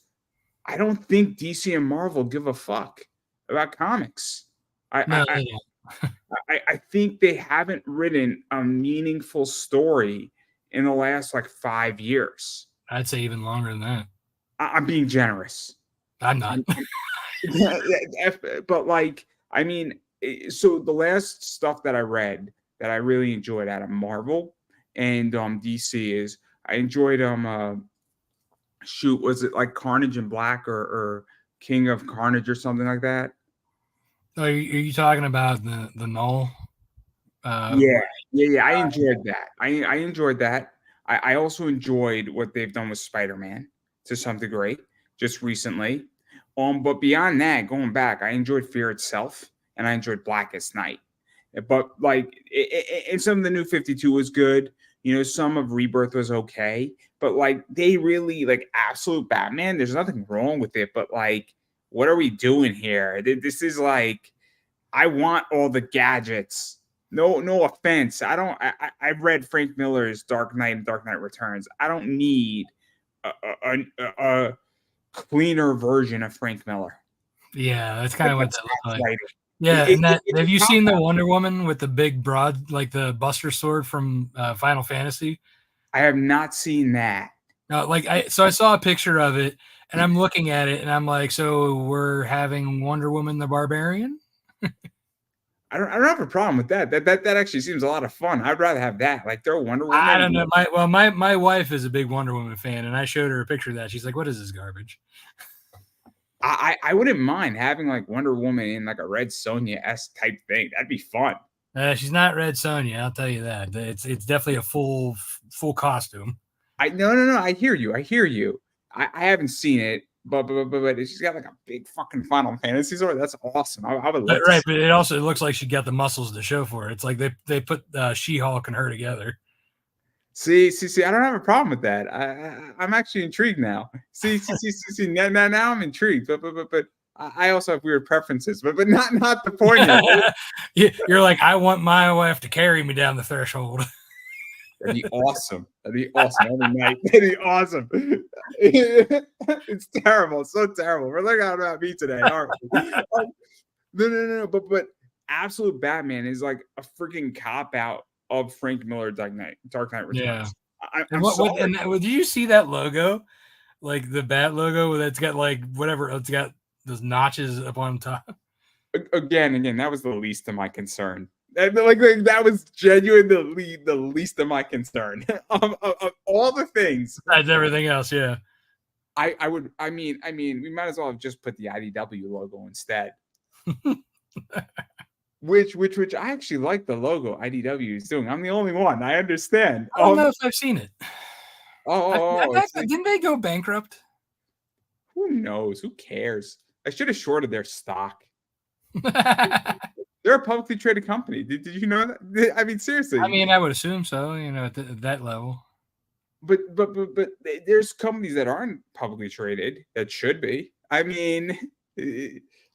I don't think DC and Marvel give a fuck about comics. No, I, they don't. I think they haven't written a meaningful story in the last like 5 years. I'd say even longer than that. I'm being generous. I'm not. But like, I mean, so the last stuff that I read that I really enjoyed out of Marvel and DC is I enjoyed shoot, was it like Carnage in Black or King of Carnage or something like that? Are you talking about the Null? Yeah, yeah. I enjoyed that. I enjoyed that. I also enjoyed what they've done with Spider-Man to some degree, just recently. But beyond that, going back, I enjoyed Fear Itself and I enjoyed Blackest Night. But like, and some of the New 52 was good. Some of Rebirth was okay. But like, they really like Absolute Batman. There's nothing wrong with it. But like, what are we doing here? This is like, I want all the gadgets. No offense. I don't. I've read Frank Miller's Dark Knight and Dark Knight Returns. I don't need a cleaner version of Frank Miller. Yeah, that's kind of what That's that looked like. writing. Yeah, and It's have a you cop seen the out. Wonder Woman with the big broad, like the Buster Sword from Final Fantasy? I have not seen that. No, like I saw a picture of it, and I'm looking at it, and I'm like, so we're having Wonder Woman the Barbarian? I don't have a problem with that. That actually seems a lot of fun. I'd rather have that. Like throw Wonder I Woman. don't know. My wife is a big Wonder Woman fan, and I showed her a picture of that. She's like, "What is this garbage?" I wouldn't mind having like Wonder Woman in like a Red Sonja esque type thing. That'd be fun. She's not Red Sonja, I'll tell you that. It's definitely a full costume. No. I hear you. I hear you. I haven't seen it, but she's got like a big fucking Final Fantasy sword. That's awesome. I would love to Right, see. but it also looks like she got the muscles to show for it. It's like they put She-Hulk and her together. See. I don't have a problem with that. I'm actually intrigued now. See. Now I'm intrigued. But I also have weird preferences. But not the point here. You're like, I want my wife to carry me down the threshold. That'd be awesome. That'd be awesome every night. That'd be awesome. It's terrible. It's so terrible. We're looking about me today, aren't we? No. But Absolute Batman is like a freaking cop out of Frank Miller Dark Knight Yeah. Returns. And I'm sorry. did you see that logo? Like the bat logo that's got like whatever, it's got those notches up on top. Again, that was the least of my concern. Like that was genuinely the least of my concern. Of all the things, Besides everything else, yeah. I would. I mean, we might as well have just put the IDW logo instead. Which I actually like the logo IDW is doing. I'm the only one. I understand. I don't know if I've seen it. It's like, Didn't they go bankrupt? who knows? Who cares? I should have shorted their stock. They're a publicly traded company. Did you know that? I mean, seriously. I mean, I would assume so. At that level. But there's companies that aren't publicly traded that should be. I mean,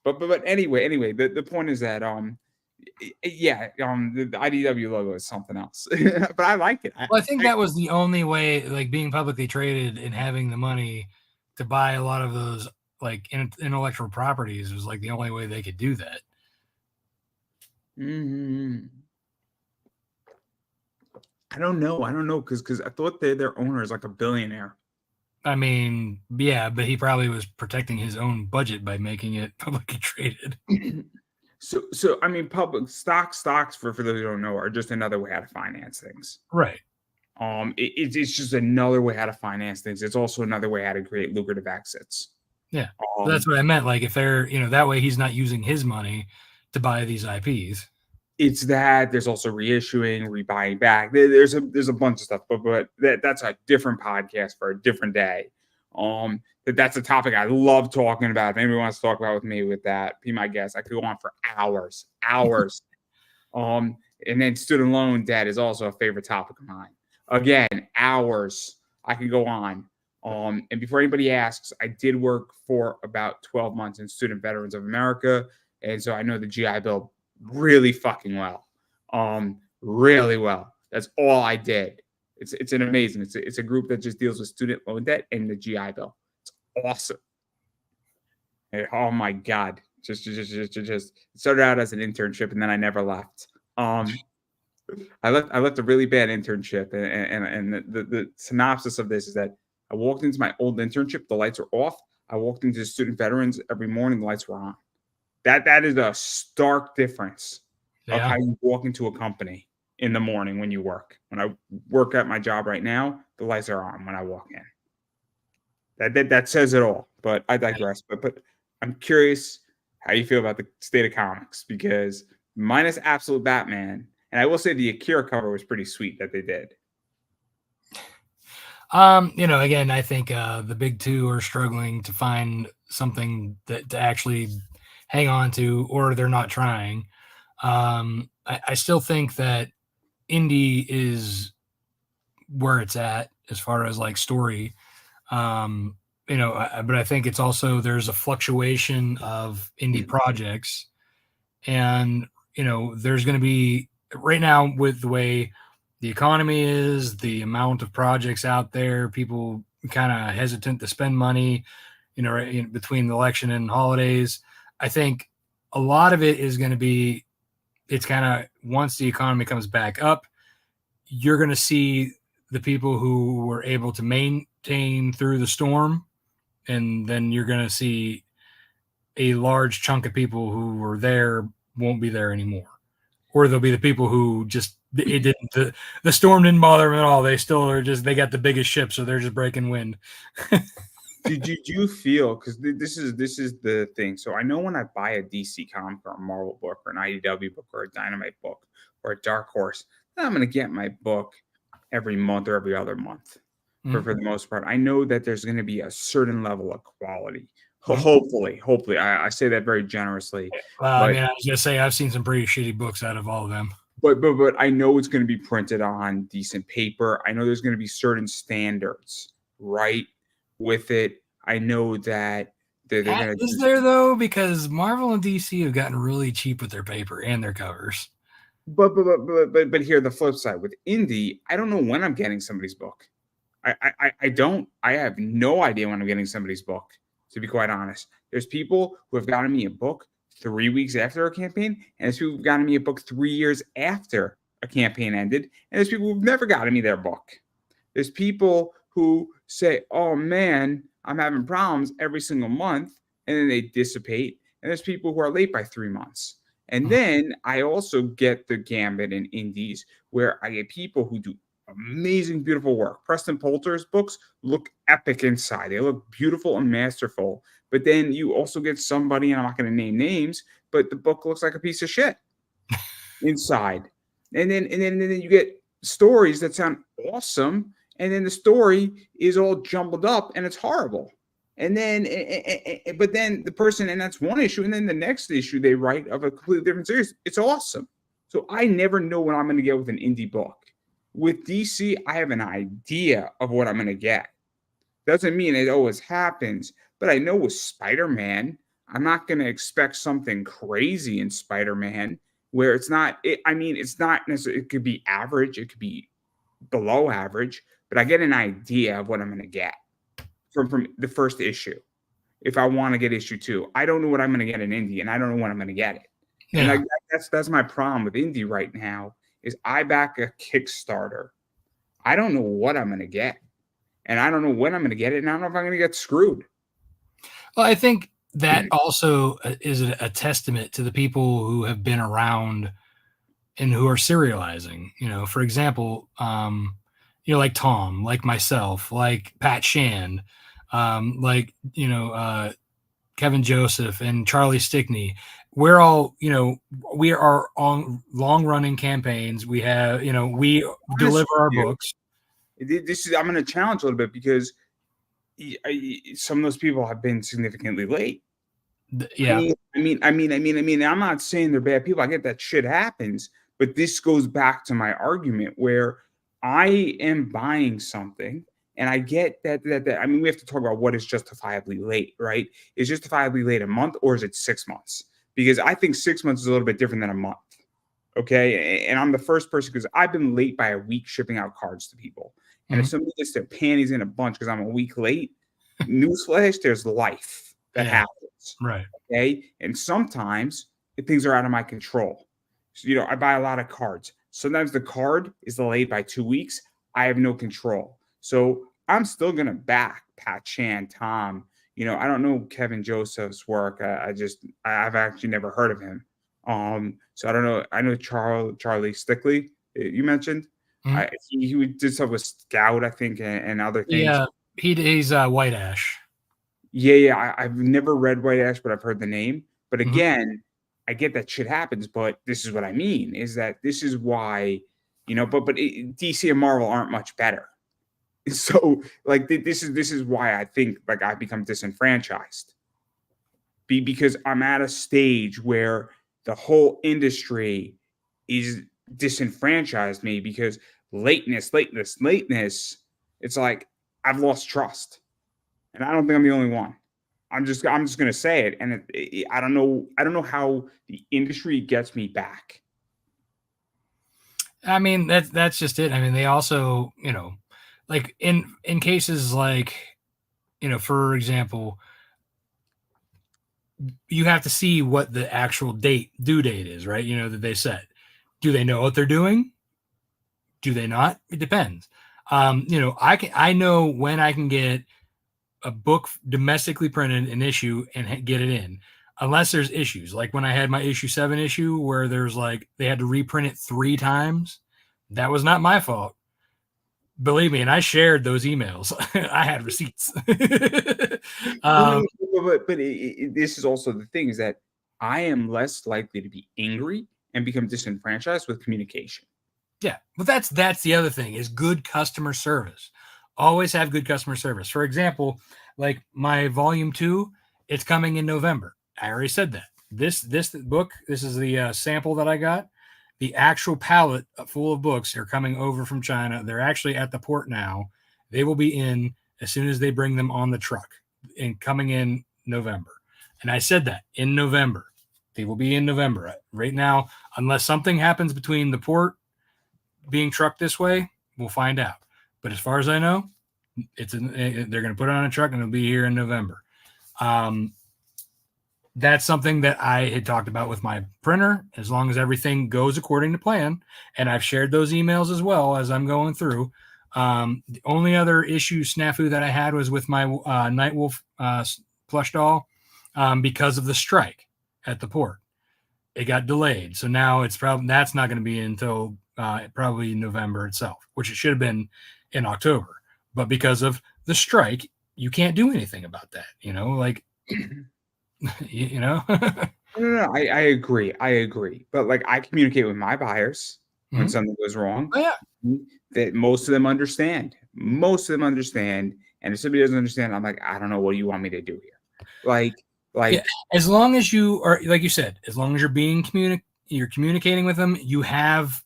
but anyway, the point is that yeah, the IDW logo is something else, but I like it. Well, I think that was the only way, like being publicly traded and having the money to buy a lot of those like intellectual properties was like the only way they could do that. Mm-hmm. I don't know, because I thought their owner is like a billionaire. I mean, yeah, but he probably was protecting his own budget by making it publicly traded. So I mean, public stocks for those who don't know are just another way how to finance things. Right. It's just another way how to finance things. It's also another way how to create lucrative exits. Yeah. That's what I meant. Like if they're, that way he's not using his money to buy these IPs. It's that there's also reissuing, rebuying back. There's a bunch of stuff, but that's a different podcast for a different day. That's a topic I love talking about. If anybody wants to talk about with me with that, be my guest. I could go on for hours. And then student loan debt is also a favorite topic of mine. Again, hours. I could go on. And before anybody asks, I did work for about 12 months in Student Veterans of America, and so I know the GI Bill really fucking well. Really well. That's all I did. It's an amazing. It's a group that just deals with student loan debt and the GI Bill. It's awesome. Hey, oh my God. Just it started out as an internship and then I never left. I left a really bad internship, and the synopsis of this is that I walked into my old internship, the lights were off. I walked into Student Veterans every morning, the lights were on. That is a stark difference of how you walk into a company in the morning when you work. When I work at my job right now, the lights are on when I walk in. That says it all. But I digress. But I'm curious how you feel about the state of comics, because minus Absolute Batman, and I will say the Akira cover was pretty sweet that they did. Again, I think the big two are struggling to find something that to actually hang on to, or they're not trying. I still think that indie is where it's at as far as like story. But I think it's also there's a fluctuation of indie projects, and there's going to be right now with the way the economy is, the amount of projects out there, people kind of hesitant to spend money, right, between the election and holidays. I think a lot of it is going to be, it's kind of once the economy comes back up, you're going to see the people who were able to maintain through the storm, and then you're going to see a large chunk of people who were there won't be there anymore, or there'll be the people who just the storm didn't bother them at all. They still are they got the biggest ship, so they're just breaking wind. Did you feel, because this is the thing. So I know when I buy a DC comic or a Marvel book or an IDW book or a Dynamite book or a Dark Horse, I'm going to get my book every month or every other month. For the most part, I know that there's going to be a certain level of quality. Hopefully, I say that very generously. I mean, I was gonna say I've seen some pretty shitty books out of all of them. But I know it's going to be printed on decent paper. I know there's going to be certain standards, right, with it. I know that they're going to. Is there though? Because Marvel and DC have gotten really cheap with their paper and their covers. But here the flip side with indie, I don't know when I'm getting somebody's book. I don't. I have no idea when I'm getting somebody's book, to be quite honest. There's people who have gotten me a book 3 weeks after a campaign, and there's people who've gotten me a book 3 years after a campaign ended, and there's people who've never gotten me their book. There's people who say, oh man, I'm having problems every single month, and then they dissipate. And there's people who are late by 3 months. And then I also get the gambit in indies where I get people who do amazing, beautiful work. Preston Poulter's books look epic inside. They look beautiful and masterful. But then you also get somebody, and I'm not going to name names, but the book looks like a piece of shit inside. And then you get stories that sound awesome, and then the story is all jumbled up and it's horrible. And then, but then the person, and that's one issue, and then the next issue they write of a completely different series, it's awesome. So I never know what I'm going to get with an indie book. With DC, I have an idea of what I'm going to get. Doesn't mean it always happens, but I know with Spider-Man, I'm not going to expect something crazy in Spider-Man where it's not, it's not necessarily, it could be average, it could be below average, but I get an idea of what I'm going to get from the first issue. If I want to get issue 2, I don't know what I'm going to get in indie, and I don't know when I'm going to get it. Yeah. And that's my problem with indie right now is I back a Kickstarter. I don't know what I'm going to get. and I don't know when I'm going to get it, and I don't know if I'm going to get screwed. Well, I think that also is a testament to the people who have been around and who are serializing. For example, like Tom, like myself, like Pat Shand, like Kevin Joseph and Charlie Stickney. We're all, we are on long running campaigns. We have, we deliver our books. This is, I'm going to challenge a little bit because some of those people have been significantly late. Yeah. I mean, I'm not saying they're bad people. I get that shit happens, but this goes back to my argument where I am buying something, and I get that. I mean, we have to talk about what is justifiably late, right? Is justifiably late a month, or is it 6 months? Because I think 6 months is a little bit different than a month. Okay, and I'm the first person because I've been late by a week shipping out cards to people. And if somebody gets their panties in a bunch because I'm a week late, newsflash, there's life that happens. Right. Okay. And sometimes things are out of my control. So, I buy a lot of cards. Sometimes the card is delayed by 2 weeks. I have no control. So I'm still going to back Pat Chan, Tom. I don't know Kevin Joseph's work. I've actually never heard of him. So I don't know. I know Charlie Stickley, you mentioned. He did stuff with Scout, I think, and other things. Yeah, he's White Ash. Yeah. I've never read White Ash, but I've heard the name. But again, I get that shit happens. But this is what I mean: is that this is why, but DC and Marvel aren't much better. So like this is why I think like I've become disenfranchised. Because I'm at a stage where the whole industry is disenfranchised me because lateness. It's like I've lost trust, and I don't think I'm the only one. I'm just gonna say it, and I don't know how the industry gets me back. I mean that's just it. I mean they also like in cases like for example, you have to see what the actual due date is, right? That they set. Do they know what they're doing? Do they not? It depends. I know when I can get a book domestically printed, an issue, and get it in, unless there's issues. Like when I had my issue 7 issue where there's like they had to reprint it 3 times. That was not my fault. Believe me, and I shared those emails. I had receipts. But this is also the thing is that I am less likely to be angry and become disenfranchised with communication. Yeah, but that's the other thing is good customer service. Always have good customer service. For example, like my volume 2, it's coming in November. I already said that. This book, this is the sample that I got. The actual pallet full of books are coming over from China. They're actually at the port now. They will be in as soon as they bring them on the truck and coming in November. And I said that in November. They will be in November. Right now, unless something happens between the port being trucked this way, we'll find out. But as far as I know, they're going to put it on a truck and it'll be here in November. That's something that I had talked about with my printer, as long as everything goes according to plan. And I've shared those emails as well as I'm going through. The only other issue snafu that I had was with my Nightwolf plush doll because of the strike at the port. It got delayed. So now that's not going to be until probably November itself, which it should have been in October. But because of the strike, you can't do anything about that. Like... No, I agree. But like I communicate with my buyers when something goes wrong. Oh, yeah. That most of them understand. And if somebody doesn't understand, I'm like, I don't know what you want me to do here. Like yeah, as long as you are, like you said, as long as you're communicating with them, you have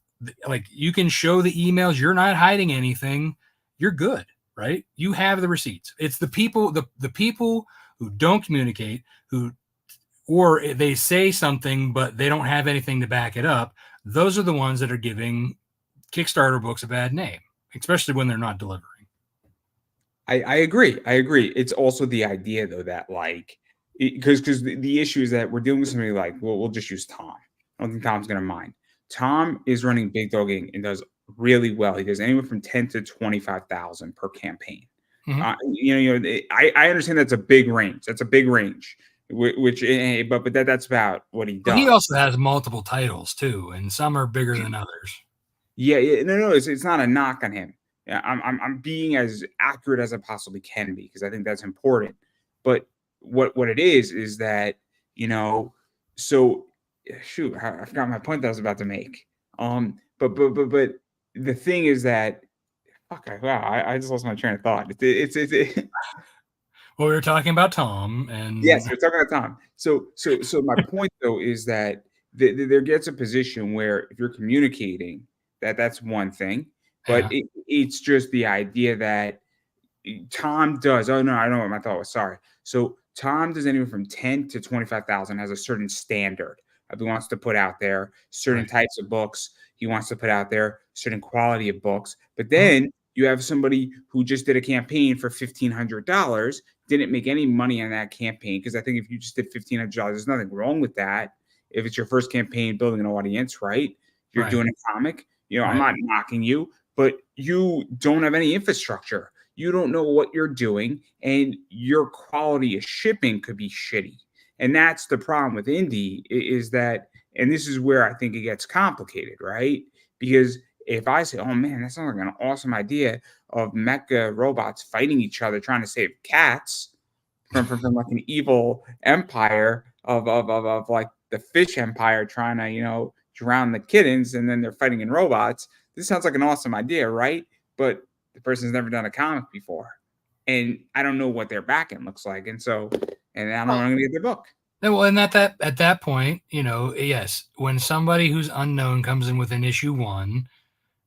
you can show the emails, you're not hiding anything, you're good, right? You have the receipts. It's the people, the people who don't communicate, or they say something but they don't have anything to back it up. Those are the ones that are giving Kickstarter books a bad name, especially when they're not delivering. I agree. It's also the idea though that because the issue is that we're dealing with somebody like, well, we'll just use Tom. I don't think Tom's going to mind. Tom is running Big Dog Inc. and does really well. He does anywhere from 10 to 25,000 per campaign. I understand that's a big range. That's a big range. But that's about what he Well, does. he also has multiple titles too, and some are bigger than others. Yeah, no, it's not a knock on him. Yeah, I'm being as accurate as I possibly can be because I think that's important. But what it is that you know, so shoot, I forgot my point that I was about to make. But the thing is that fuck, I just lost my train of thought. Well, we were talking about Tom, and Yes, we're talking about Tom. So my point though is that there gets a position where if you're communicating, that's one thing, but yeah, it's just the idea that Tom does. Oh no, I know what my thought was. Sorry. So Tom does anywhere from 10 to 25,000 has a certain standard he wants to put out there, certain right. types of books he wants to put out there, certain quality of books. But Mhm. then you have somebody who just did a campaign for $1,500, didn't make any money on that campaign. Because I think if you just did $1,500, there's nothing wrong with that. If it's your first campaign building an audience, right? You're Right, doing a comic, I'm right. not knocking you, but you don't have any infrastructure. You don't know what you're doing, and your quality of shipping could be shitty. And that's the problem with indie is that, and this is where I think it gets complicated, right? Because if I say, "Oh man, that sounds like an awesome idea of mecha robots fighting each other trying to save cats from like an evil empire of like the fish empire trying to drown the kittens, and then they're fighting in robots," this sounds like an awesome idea, right? But the person's never done a comic before, and I don't know what their back end looks like, and I don't know when I'm gonna get their book. Well, and at that point, yes, when somebody who's unknown comes in with an issue one,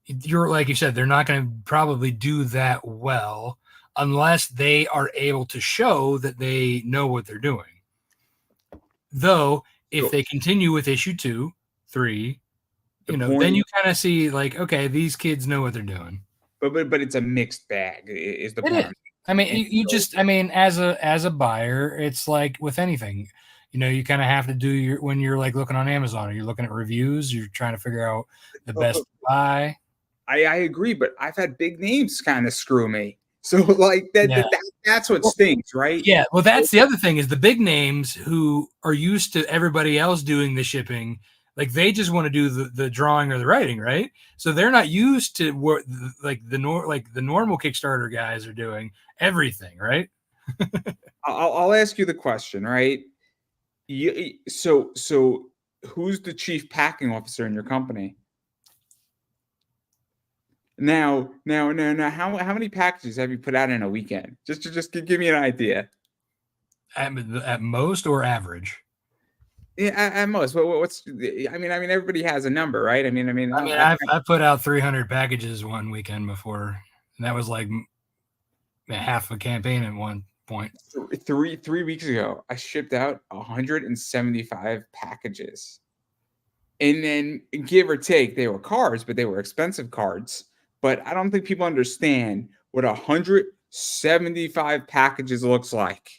you're like you said, they're not going to probably do that well unless they are able to show that they know what they're doing. Though, if So they continue with issue 2, 3, the then point, you kind of see like, okay, these kids know what they're doing. but it's a mixed bag is the It point. is. I mean, And you so, just, I mean, as a buyer, it's like with anything, you kind of have to do when you're like looking on Amazon or you're looking at reviews, you're trying to figure out the but best buy. I agree, but I've had big names kind of screw me. So like Yeah. that's what Well, stinks, right? yeah. Well, that's the other thing is the big names who are used to everybody else doing the shipping, like they just want to do the drawing or the writing, right? So they're not used to what like the normal Kickstarter guys are doing everything, right? I'll ask you the question, right? So who's the chief packing officer in your company? Now, how many packages have you put out in a weekend? Just give me an idea. At most or average. Yeah, at most. What's everybody has a number, right? I mean, I put out 300 packages one weekend before, and that was like half a campaign at one point. 3 weeks ago, I shipped out 175 packages. And then give or take, they were cards, but they were expensive cards. But I don't think people understand what 175 packages looks like.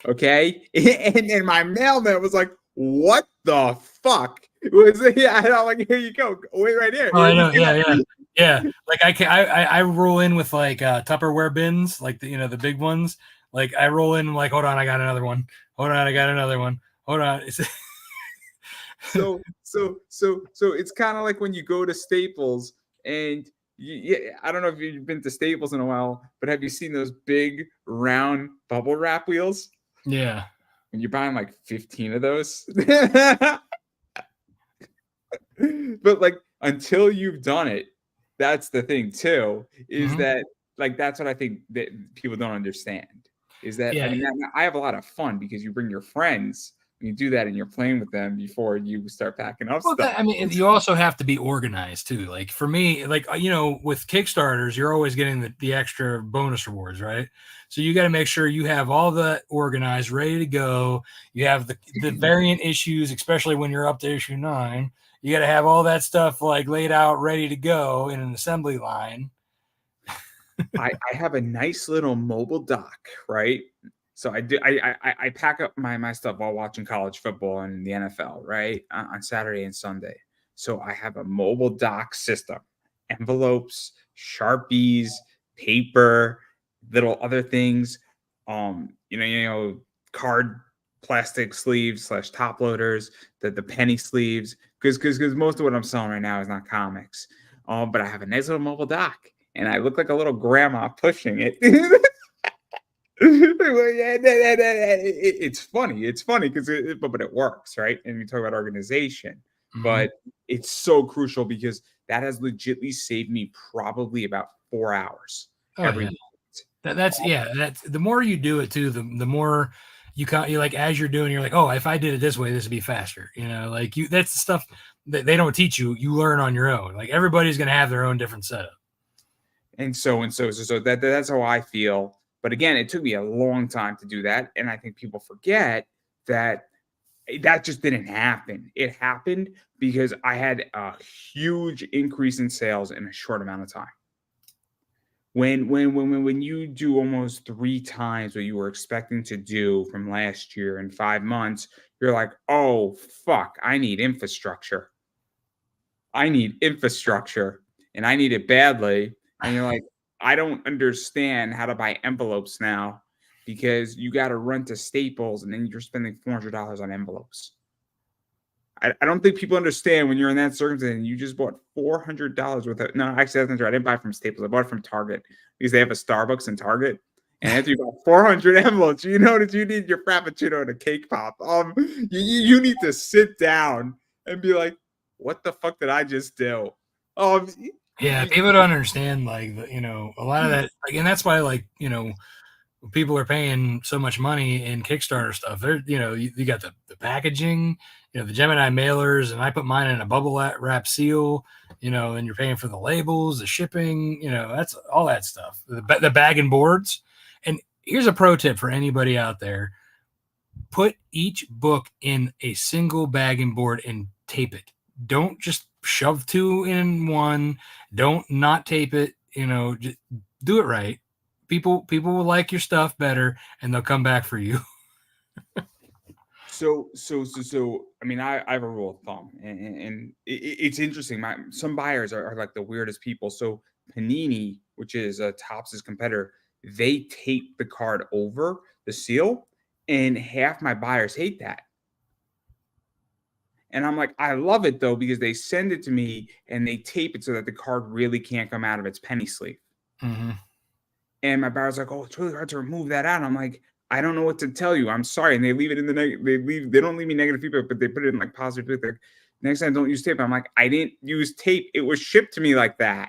Okay. And my mailman was like, "What the fuck?" It was I'm like, "Here you go. Wait right here. Oh, I You know. came Yeah, up yeah, free." yeah. Like I roll in with like Tupperware bins, like the big ones. Like I roll in like, hold on, I got another one. Hold on, I got another one. Hold on. So it's kind of like when you go to Staples and I don't know if you've been to Staples in a while, but have you seen those big round bubble wrap wheels? Yeah. And you're buying like 15 of those. But like until you've done it, that's the thing too, is Hmm. that like that's what I think that people don't understand. Is that Yeah. I have a lot of fun because you bring your friends and you do that and you're playing with them before you start packing up Well, stuff. I mean, you also have to be organized too. Like for me, like with Kickstarters, you're always getting the extra bonus rewards, right? So you got to make sure you have all that organized, ready to go. You have the variant issues, especially when you're up to issue 9. You got to have all that stuff like laid out, ready to go in an assembly line. I have a nice little mobile dock, right? So I do I pack up my stuff while watching college football and the NFL, right? On Saturday and Sunday. So I have a mobile dock system, envelopes, Sharpies, paper, little other things, card plastic sleeves / top loaders, the penny sleeves, because most of what I'm selling right now is not comics. But I have a nice little mobile dock, and I look like a little grandma pushing it. It's funny. It's funny because but it works, right? And we talk about organization, but it's so crucial because that has legitimately saved me probably about 4 hours every month. That's the more you do it too, the more you like as you're doing, you're like, oh, if I did it this way, this would be faster. Like that's the stuff that they don't teach you. You learn on your own. Like everybody's gonna have their own different setup. And so that's how I feel. But again, it took me a long time to do that, and I think people forget that just didn't happen. It happened because I had a huge increase in sales in a short amount of time. When you do almost 3 times what you were expecting to do from last year in 5 months, you're like, oh fuck, I need infrastructure. And I need it badly. And you're like, I don't understand how to buy envelopes now because you got to run to Staples and then you're spending $400 on envelopes. I don't think people understand when you're in that circumstance and you just bought $400 worth of. No, actually, that's not true. I didn't buy it from Staples. I bought it from Target because they have a Starbucks in Target. And after you bought 400 envelopes, you know that you need your Frappuccino and a cake pop. You need to sit down and be like, what the fuck did I just do? Yeah, people don't understand, like, a lot of that, like, and that's why, like, people are paying so much money in Kickstarter stuff. They're, you got the packaging, the Gemini mailers, and I put mine in a bubble wrap seal, and you're paying for the labels, the shipping, that's all that stuff, the bag and boards. And here's a pro tip for anybody out there. Put each book in a single bag and board and tape it. Don't just shove 2 in one. Don't not tape it. Just do it right. People will like your stuff better, and they'll come back for you. So, I mean, I have a rule of thumb, and it's interesting. Some buyers are like the weirdest people. So Panini, which is Topps' competitor, they tape the card over the seal, and half my buyers hate that. And I'm like, I love it though, because they send it to me and they tape it so that the card really can't come out of its penny sleeve. Mm-hmm. And my buyer's like, oh, it's really hard to remove that out. I'm like, I don't know what to tell you. I'm sorry. And they leave it in the they don't leave me negative feedback, but they put it in like positive feedback. Next time, don't use tape. I'm like, I didn't use tape. It was shipped to me like that.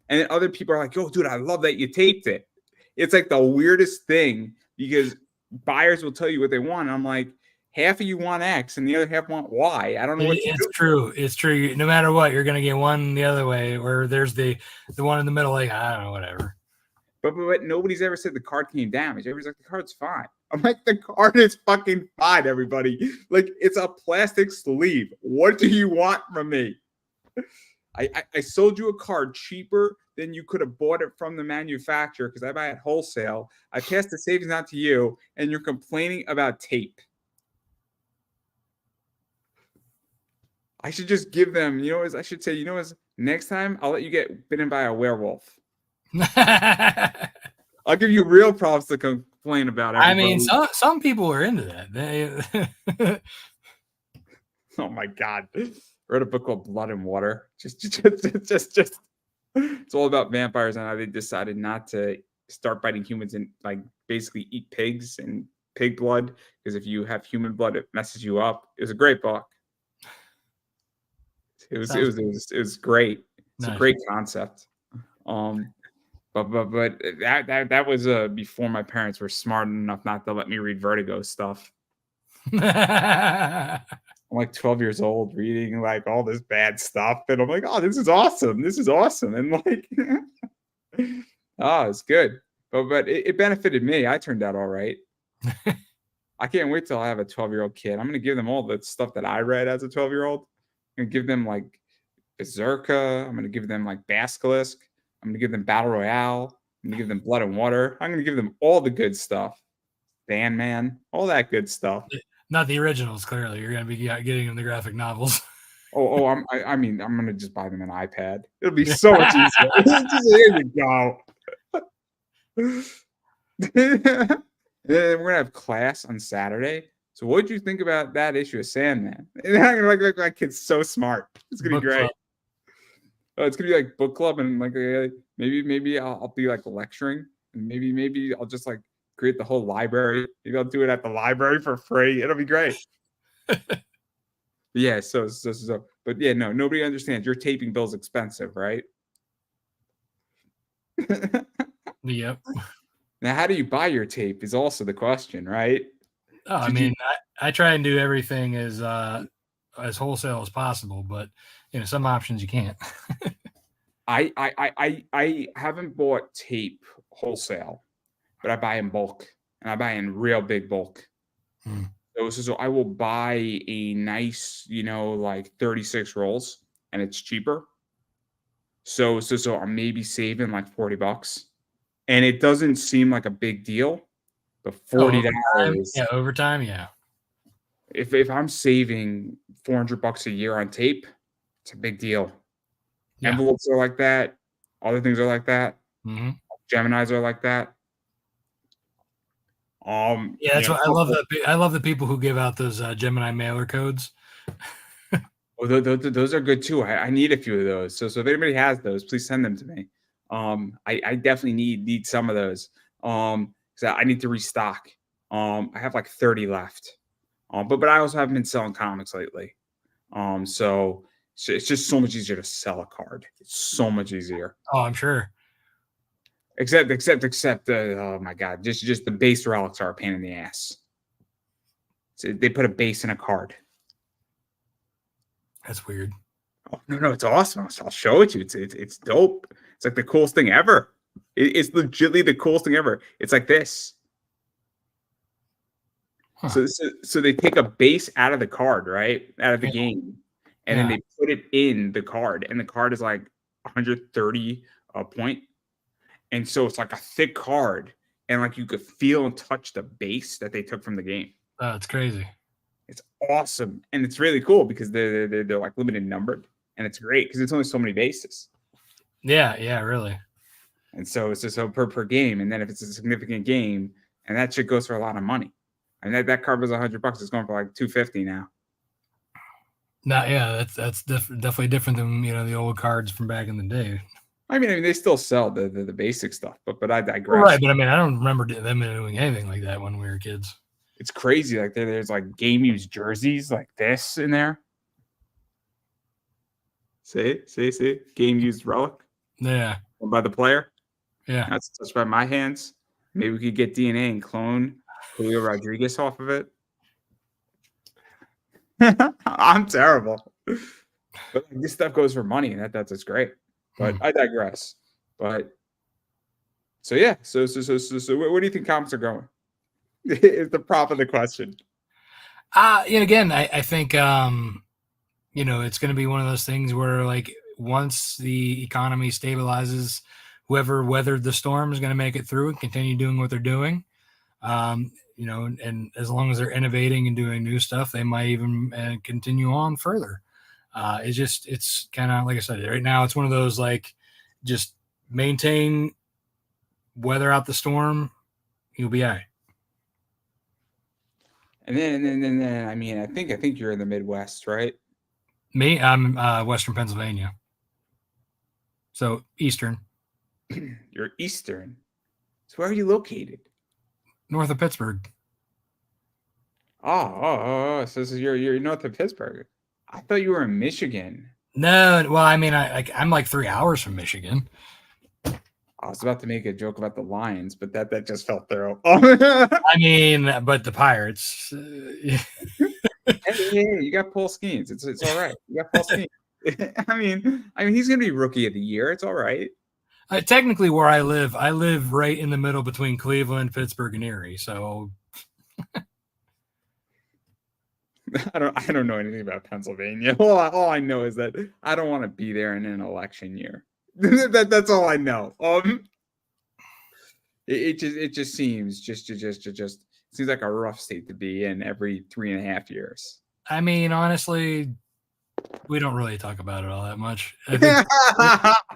And then other people are like, yo, dude, I love that you taped it. It's like the weirdest thing because buyers will tell you what they want. And I'm like, half of you want X and the other half want Y. I don't know what to do. It's true. It's true. No matter what, you're going to get one the other way, or there's the one in the middle, like, I don't know, whatever. But nobody's ever said the card came damaged. Everybody's like, the card's fine. I'm like, the card is fucking fine, everybody. Like, it's a plastic sleeve. What do you want from me? I sold you a card cheaper than you could have bought it from the manufacturer because I buy it wholesale. I passed the savings on to you, and you're complaining about tape. I should just give them, I should say, next time I'll let you get bitten by a werewolf. I'll give you real problems to complain about. Everybody. I mean, some people are into that. Oh my God. I read a book called Blood and Water. Just it's all about vampires and how they decided not to start biting humans and like basically eat pigs and pig blood. Because if you have human blood, it messes you up. It was a great book. It was great. It's nice. A great concept. But that was before my parents were smart enough not to let me read Vertigo stuff. I'm like 12 years old reading like all this bad stuff, and I'm like, oh, this is awesome. And like, oh, it's good. But it benefited me. I turned out all right. I can't wait till I have a 12-year-old kid. I'm gonna give them all the stuff that I read as a 12-year-old. I'm gonna give them like Berserker. I'm gonna give them like Basilisk. I'm gonna give them Battle Royale. I'm gonna give them Blood and Water. I'm gonna give them all the good stuff. Bandman, all that good stuff. Not the originals, clearly. You're gonna be getting them the graphic novels. I'm gonna just buy them an iPad. It'll be so much easier. Here you go. And then we're gonna have class on Saturday. So what did you think about that issue of Sandman? And I'm gonna look like kid's so smart. It's gonna be Book great. club. Oh, it's gonna be like book club and like maybe I'll be like lecturing and maybe I'll just like create the whole library. Maybe I'll do it at the library for free. It'll be great. Yeah. So. But yeah, no, nobody understands. Your taping bill's expensive, right? Yep. Now, how do you buy your tape is also the question, right? Oh, I mean, I try and do everything as wholesale as possible, but some options you can't. I haven't bought tape wholesale, but I buy in bulk, and I buy in real big bulk. So I will buy a nice, like 36 rolls, and it's cheaper. So I'm maybe saving like $40, and it doesn't seem like a big deal, but $40. Yeah, overtime, yeah. If I'm saving $400 a year on tape, it's a big deal. Yeah. Envelopes are like that. Other things are like that. Mm-hmm. Geminis are like that. Yeah, that's what I love. I love the people who give out those Gemini mailer codes. Oh, those are good too. I need a few of those. So if anybody has those, please send them to me. I definitely need some of those. Because I need to restock. I have like 30 left. But I also haven't been selling comics lately. So it's just so much easier to sell a card. It's so much easier. Oh, I'm sure. Except, oh my God, just the base relics are a pain in the ass. So they put a base in a card. That's weird. Oh, no, it's awesome. I'll show it to you. It's dope. It's like the coolest thing ever. It's legitimately the coolest thing ever. It's like this. Huh. So they take a base out of the card, right? Out of the game. And then they put it in the card. And the card is like 130 point. And so it's like a thick card. And like you could feel and touch the base that they took from the game. Oh, it's crazy. It's awesome. And it's really cool because they're like limited numbered. And it's great because it's only so many bases. Yeah, really. And so it's just so per game. And then if it's a significant game, and that shit goes for a lot of money. I mean, that card was $100. It's going for like $250 now. No, yeah, that's definitely different than the old cards from back in the day. I mean, they still sell the basic stuff, but I digress. Right, but I mean, I don't remember them doing anything like that when we were kids. It's crazy. Like there's like game used jerseys like this in there. See, game used relic. Yeah, by the player. Yeah, that's touched by my hands. Maybe we could get DNA and clone Julio Rodriguez off of it. I'm terrible, but this stuff goes for money, and that's great. But I digress. But so yeah, so where do you think comics are going? Is the prop of the question. Again, I think it's going to be one of those things where like once the economy stabilizes, whoever weathered the storm is going to make it through and continue doing what they're doing. And as long as they're innovating and doing new stuff, they might even continue on further. It's kind of like I said, right now it's one of those like just maintain, weather out the storm, you'll be all right. And then I mean, I think you're in the Midwest, right? Me, I'm Western Pennsylvania, so Eastern. You're Eastern. So where are you located? North of Pittsburgh. Oh, so you're north of Pittsburgh. I thought you were in Michigan. No, well, I mean, I'm like 3 hours from Michigan. I was about to make a joke about the Lions, but that just fell through. I mean, but the Pirates. Hey, you got Paul Skeens. It's all right. You got Paul Skeens. I mean, he's gonna be rookie of the year. It's all right. Technically, where I live right in the middle between Cleveland, Pittsburgh, and Erie. So I don't know anything about Pennsylvania. All I know is that I don't want to be there in an election year. That's all I know. It just seems seems like a rough state to be in every 3.5 years. I mean, honestly, we don't really talk about it all that much. I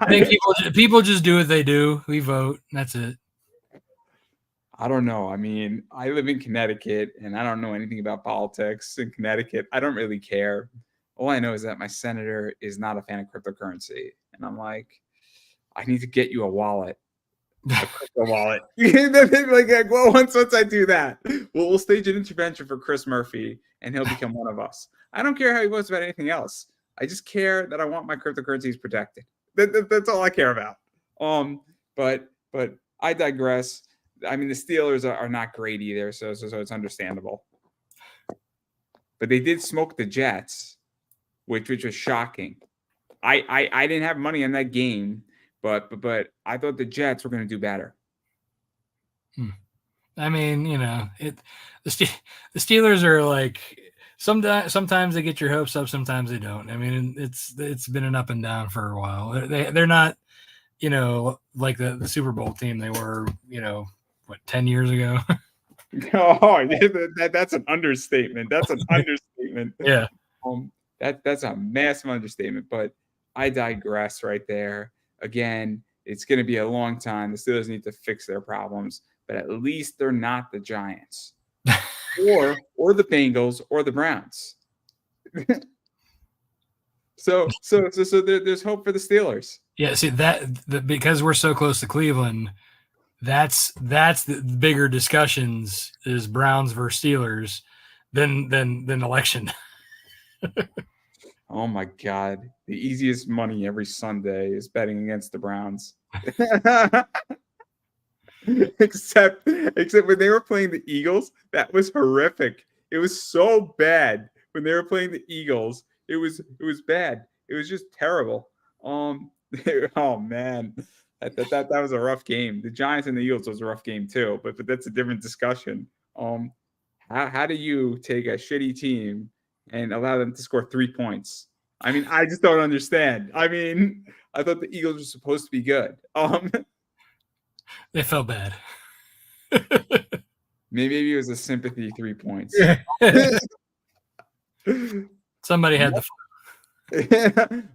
think people just do what they do. We vote. And that's it. I don't know. I mean, I live in Connecticut and I don't know anything about politics in Connecticut. I don't really care. All I know is that my senator is not a fan of cryptocurrency. And I'm like, I need to get you a wallet, a crypto wallet. Like, well, once I do that, we'll stage an intervention for Chris Murphy and he'll become one of us. I don't care how he votes about anything else. I just care that I want my cryptocurrencies protected. That's all I care about. But I digress. I mean, the Steelers are not great either, so it's understandable. But they did smoke the Jets, which was shocking. I didn't have money on that game, but I thought the Jets were going to do better. I mean, the Steelers are like sometimes they get your hopes up, sometimes they don't. I mean, it's been an up and down for a while. They're not, like the Super Bowl team they were, 10 years ago. Oh, that's an understatement. That's an understatement. Yeah. That's a massive understatement. But I digress right there. Again, it's going to be a long time. The Steelers need to fix their problems, but at least they're not the Giants, or the Bengals, or the Browns. So there's hope for the Steelers. Yeah. See because we're so close to Cleveland. That's the bigger discussions is Browns versus Steelers than election. Oh my God. The easiest money every Sunday is betting against the Browns. except when they were playing the Eagles, that was horrific. It was so bad when they were playing the Eagles. It was bad. It was just terrible. Oh man. That was a rough game. The Giants and the Eagles was a rough game too, but that's a different discussion. How do you take a shitty team and allow them to score 3 points? I mean, I just don't understand. I mean, I thought the Eagles were supposed to be good. They felt bad. Maybe it was a sympathy 3 points. Somebody had the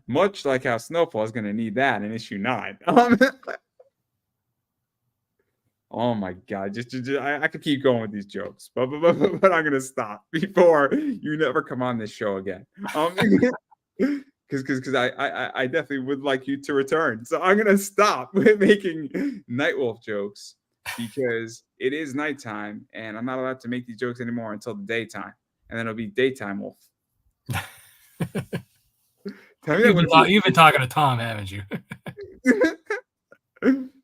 much like how Snowfall is going to need that in issue 9. Oh my God! Just I could keep going with these jokes, but I'm going to stop before you never come on this show again. Because I definitely would like you to return, so I'm going to stop with making Nightwolf jokes because it is nighttime and I'm not allowed to make these jokes anymore until the daytime, and then it'll be daytime wolf. You've been talking to Tom, haven't you?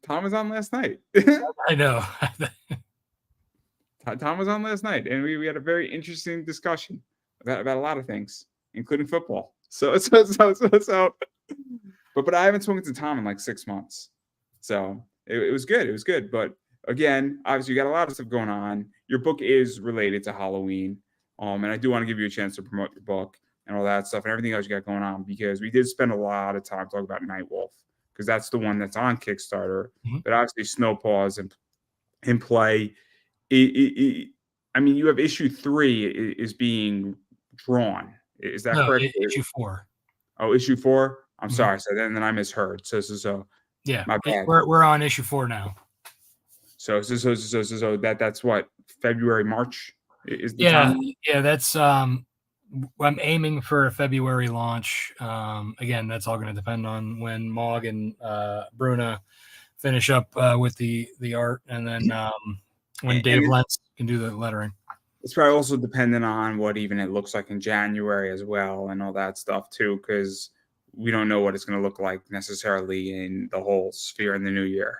Tom was on last night. I know. Tom was on last night, and we had a very interesting discussion about a lot of things, including football. So, but I haven't spoken to Tom in like 6 months, so it was good. It was good, but again, obviously, you got a lot of stuff going on. Your book is related to Halloween, and I do want to give you a chance to promote your book and all that stuff and everything else you got going on because we did spend a lot of time talking about Nightwolf because that's the one that's on Kickstarter. Mm-hmm. But obviously, Snowpaw is in play. I mean, you have issue 3 is being drawn. Is that correct? Issue 4. Oh, issue 4. I'm sorry. So then I misheard. So. Yeah, we're on issue 4 now. So that's what February, March is the time? Yeah. That's I'm aiming for a February launch. Again, that's all going to depend on when Mog and Bruna finish up with the art, and then when Dave Lentz can do the lettering. It's probably also dependent on what even it looks like in January as well, and all that stuff too, because we don't know what it's going to look like necessarily in the whole sphere in the new year.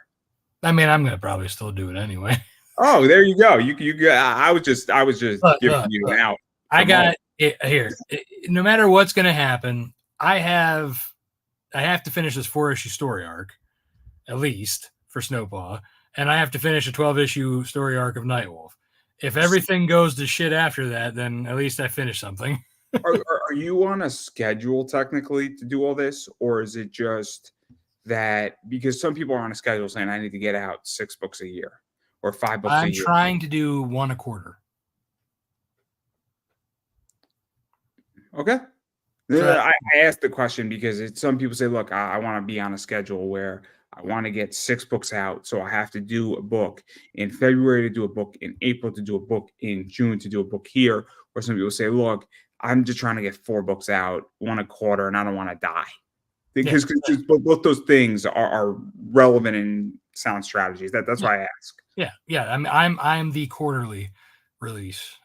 I mean, I'm going to probably still do it anyway. Oh, there you go. I was just giving you an out. I got it here. No matter what's going to happen, I have to finish this 4-issue story arc, at least for Snowpaw, and I have to finish a 12-issue story arc of Nightwolf. If everything goes to shit after that, then at least I finished something. Are you on a schedule technically to do all this, or is it just that because some people are on a schedule saying I need to get out 6 books a year or 5 books a year? I'm trying to do 1 a quarter. Okay. I asked the question because some people say, look, I want to be on a schedule where I want to get 6 books out. So I have to do a book in February, to do a book in April, to do a book in June, to do a book here. Or some people say, look, I'm just trying to get 4 books out, 1 a quarter, and I don't want to die. Yeah, Because both those things are relevant and sound strategies. That's why I ask. yeah. I'm the quarterly release.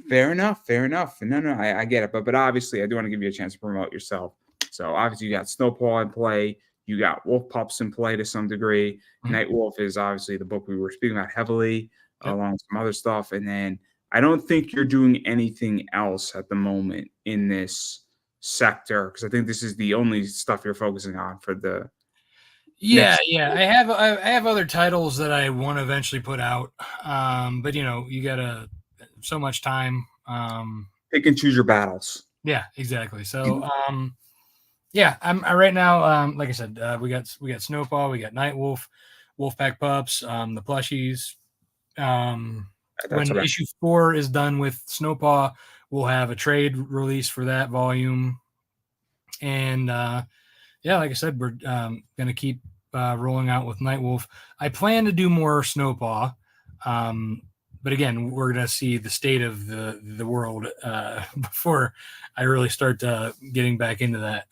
Fair enough. No, I get it. But obviously, I do want to give you a chance to promote yourself. So obviously, you got Snowpaw in play. You got Wolf Pups in play to some degree. Mhm. Night Wolf is obviously the book we were speaking about heavily, Yep. along with some other stuff. And then I don't think you're doing anything else at the moment in this sector, because I think this is the only stuff you're focusing on for the Yeah, next. yeah. I have other titles that I want to eventually put out. But you gotta so much time. Pick and choose your battles. Yeah, exactly. So yeah, I right now, like I said, we got Snowpaw, we got Nightwolf, Wolfpack Pups, the plushies. That's When about issue 4 is done with Snowpaw, we'll have a trade release for that volume. And yeah, like I said, we're gonna keep rolling out with Nightwolf. I plan to do more Snowpaw. But again, we're going to see the state of the world before I really start getting back into that.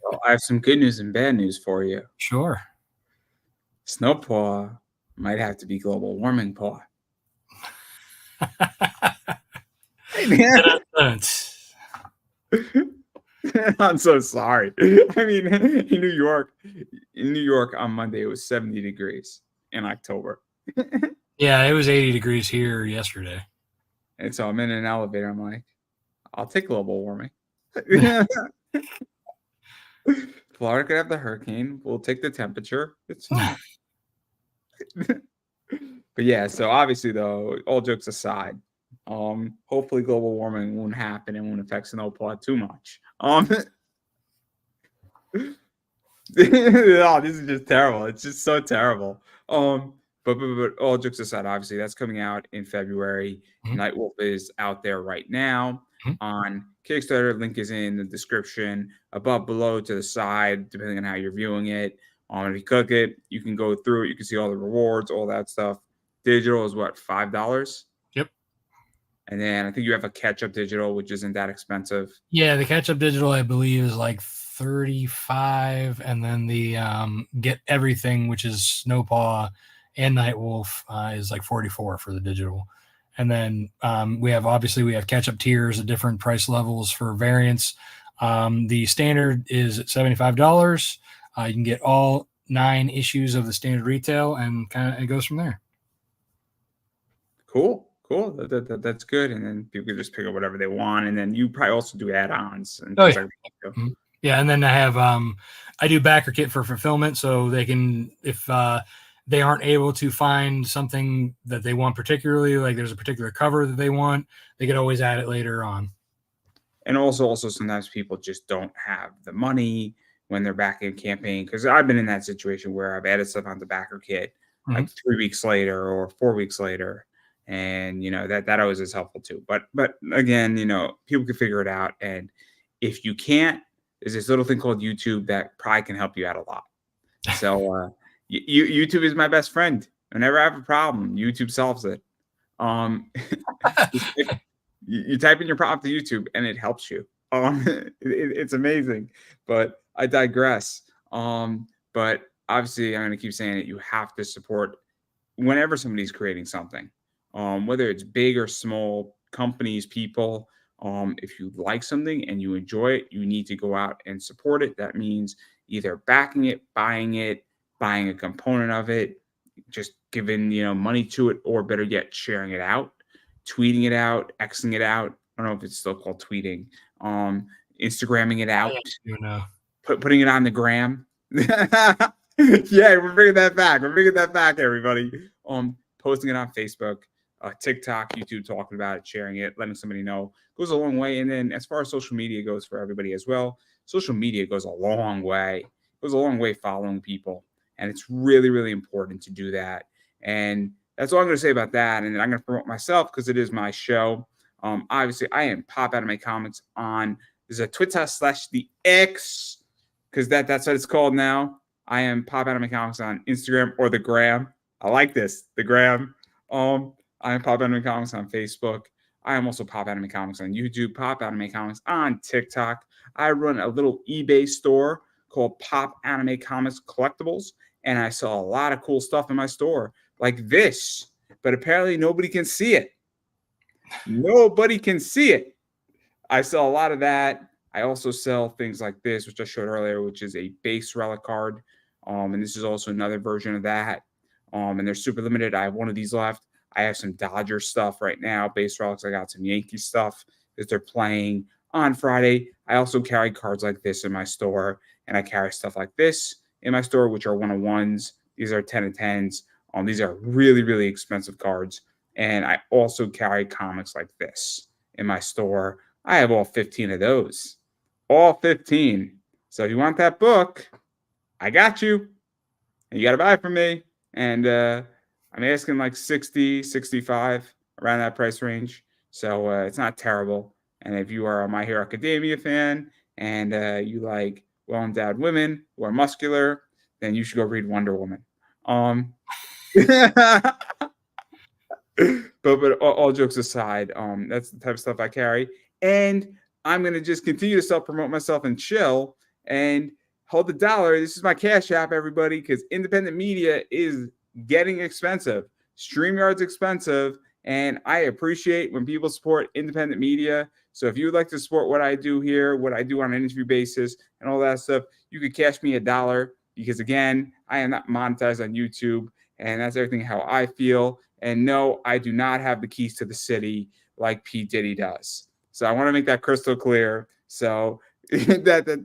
Well, I have some good news and bad news for you. Sure. Snowpaw might have to be global warming paw. Hey, man. I'm so sorry. I mean, in New York on Monday, it was 70 degrees in October. Yeah, it was 80 degrees here yesterday. And so I'm in an elevator. I'm like, I'll take global warming. Florida could have the hurricane. We'll take the temperature. It's fine. But yeah, so obviously, though, all jokes aside, hopefully global warming won't happen and won't affect Snowpaw too much. Oh, this is just terrible. It's just so terrible. But all jokes aside, obviously that's coming out in February. Mhm. Nightwolf is out there right now Mhm. on Kickstarter. Link is in the description, above, below, to the side, depending on how you're viewing it. If you click it, you can go through it. You can see all the rewards, all that stuff. Digital is what, $5? Yep. And then I think you have a catch-up digital, which isn't that expensive. Yeah, the catch-up digital, I believe, is like 35, and then the get everything, which is Snowpaw and Nightwolf, is like 44 for the digital. And then we have catch-up tiers at different price levels for variants. The standard is at $75. You can get all 9 issues of the standard retail, and kind of it goes from there. Cool. That's good. And then people can just pick up whatever they want. And then you probably also do add-ons and things like that. Mm-hmm. Yeah, and then I have I do backer kit for fulfillment, so they can, if they aren't able to find something that they want particularly, like there's a particular cover that they want, they could always add it later on. And also sometimes people just don't have the money when they're back in campaign, because I've been in that situation where I've added stuff on the backer kit like 3 weeks later or 4 weeks later, and that always is helpful too. But again, people can figure it out, and if you can't, there's this little thing called YouTube that probably can help you out a lot. So YouTube is my best friend. Whenever I have a problem, YouTube solves it. You type in your prompt to YouTube and it helps you. It's amazing. But I digress. But obviously, I'm going to keep saying it. You have to support whenever somebody's creating something, whether it's big or small, companies, people. If you like something and you enjoy it, you need to go out and support it. That means either backing it, buying a component of it, just giving money to it, or better yet, sharing it out, tweeting it out, Xing it out. I don't know if it's still called tweeting. Instagramming it out, putting it on the gram. Yeah, we're bringing that back. Everybody. Posting it on Facebook, TikTok, YouTube, talking about it, sharing it, letting somebody know goes a long way. And then as far as social media goes for everybody as well, social media goes a long way. It goes a long way following people. And it's really, really important to do that. And that's all I'm going to say about that. And then I'm going to promote myself because it is my show. Obviously, I am Pop Out of My Comics on there's a Twitter / the X, because that's what it's called now. I am Pop Anime Comics on Instagram or the Gram. I like this, the Gram. I am Pop Anime Comics on Facebook. I am also Pop Anime Comics on YouTube, Pop Anime Comics on TikTok. I run a little eBay store called Pop Anime Comics Collectibles, and I sell a lot of cool stuff in my store, like this. But apparently nobody can see it. Nobody can see it. I sell a lot of that. I also sell things like this, which I showed earlier, which is a base relic card. And this is also another version of that. And they're super limited. I have one of these left. I have some Dodger stuff right now, base relics. I got some Yankee stuff that they're playing on Friday. I also carry cards like this in my store, and I carry stuff like this in my store, which are 1-of-1s. These are 10 of 10s. These are really, really expensive cards. And I also carry comics like this in my store. I have all 15 of those. All 15. So if you want that book, I got you. And you got to buy it from me. And I'm asking like 60, 65, around that price range. So it's not terrible. And if you are a My Hero Academia fan and you like well-endowed women who are muscular, then you should go read Wonder Woman. But all jokes aside, that's the type of stuff I carry. And I'm going to just continue to self-promote myself and chill and hold the dollar. This is my Cash App, everybody, because independent media is getting expensive. StreamYard's expensive, and I appreciate when people support independent media. So if you would like to support what I do here, what I do on an interview basis, and all that stuff, you could cash me $1 because, again, I am not monetized on YouTube, and that's everything how I feel. And no, I do not have the keys to the city like P. Diddy does. So I want to make that crystal clear. So hey,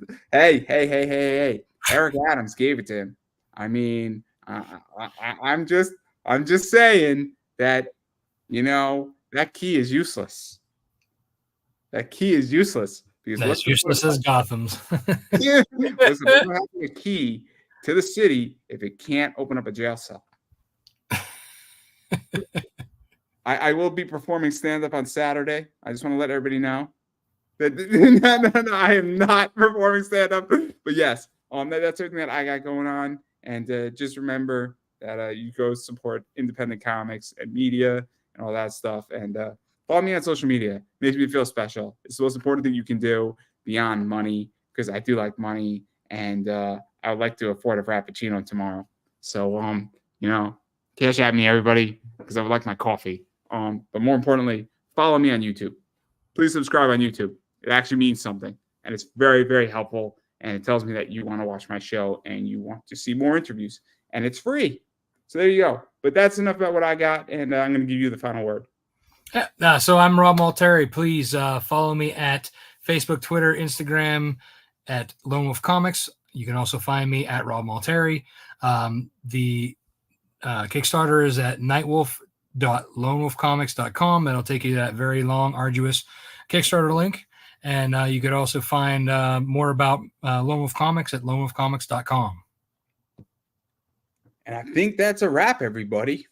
Eric Adams gave it to him. I mean, I'm just saying that, that key is useless. That key is useless because that's useless as Gotham's. What's the point of having a key to the city if it can't open up a jail cell? I will be performing stand-up on Saturday. I just want to let everybody know that no, I am not performing stand-up. But yes, that's everything that I got going on. And just remember that you go support independent comics and media and all that stuff. And follow me on social media. It makes me feel special. It's the most important thing you can do beyond money, because I do like money, and I would like to afford a Frappuccino tomorrow. So, cash at me, everybody, because I would like my coffee. But more importantly, follow me on YouTube. Please subscribe on YouTube. It actually means something, and it's very, very helpful. And it tells me that you want to watch my show and you want to see more interviews, and it's free. So there you go. But that's enough about what I got, and I'm going to give you the final word. So I'm Rob Multari. Please follow me at Facebook, Twitter, Instagram at Lone Wolf Comics. You can also find me at Rob Multari. The Kickstarter is at nightwolf.lonewolfcomics.com. That'll take you to that very long, arduous Kickstarter link. And you could also find more about Lone Wolf Comics at lonewolfcomics.com. And I think that's a wrap, everybody.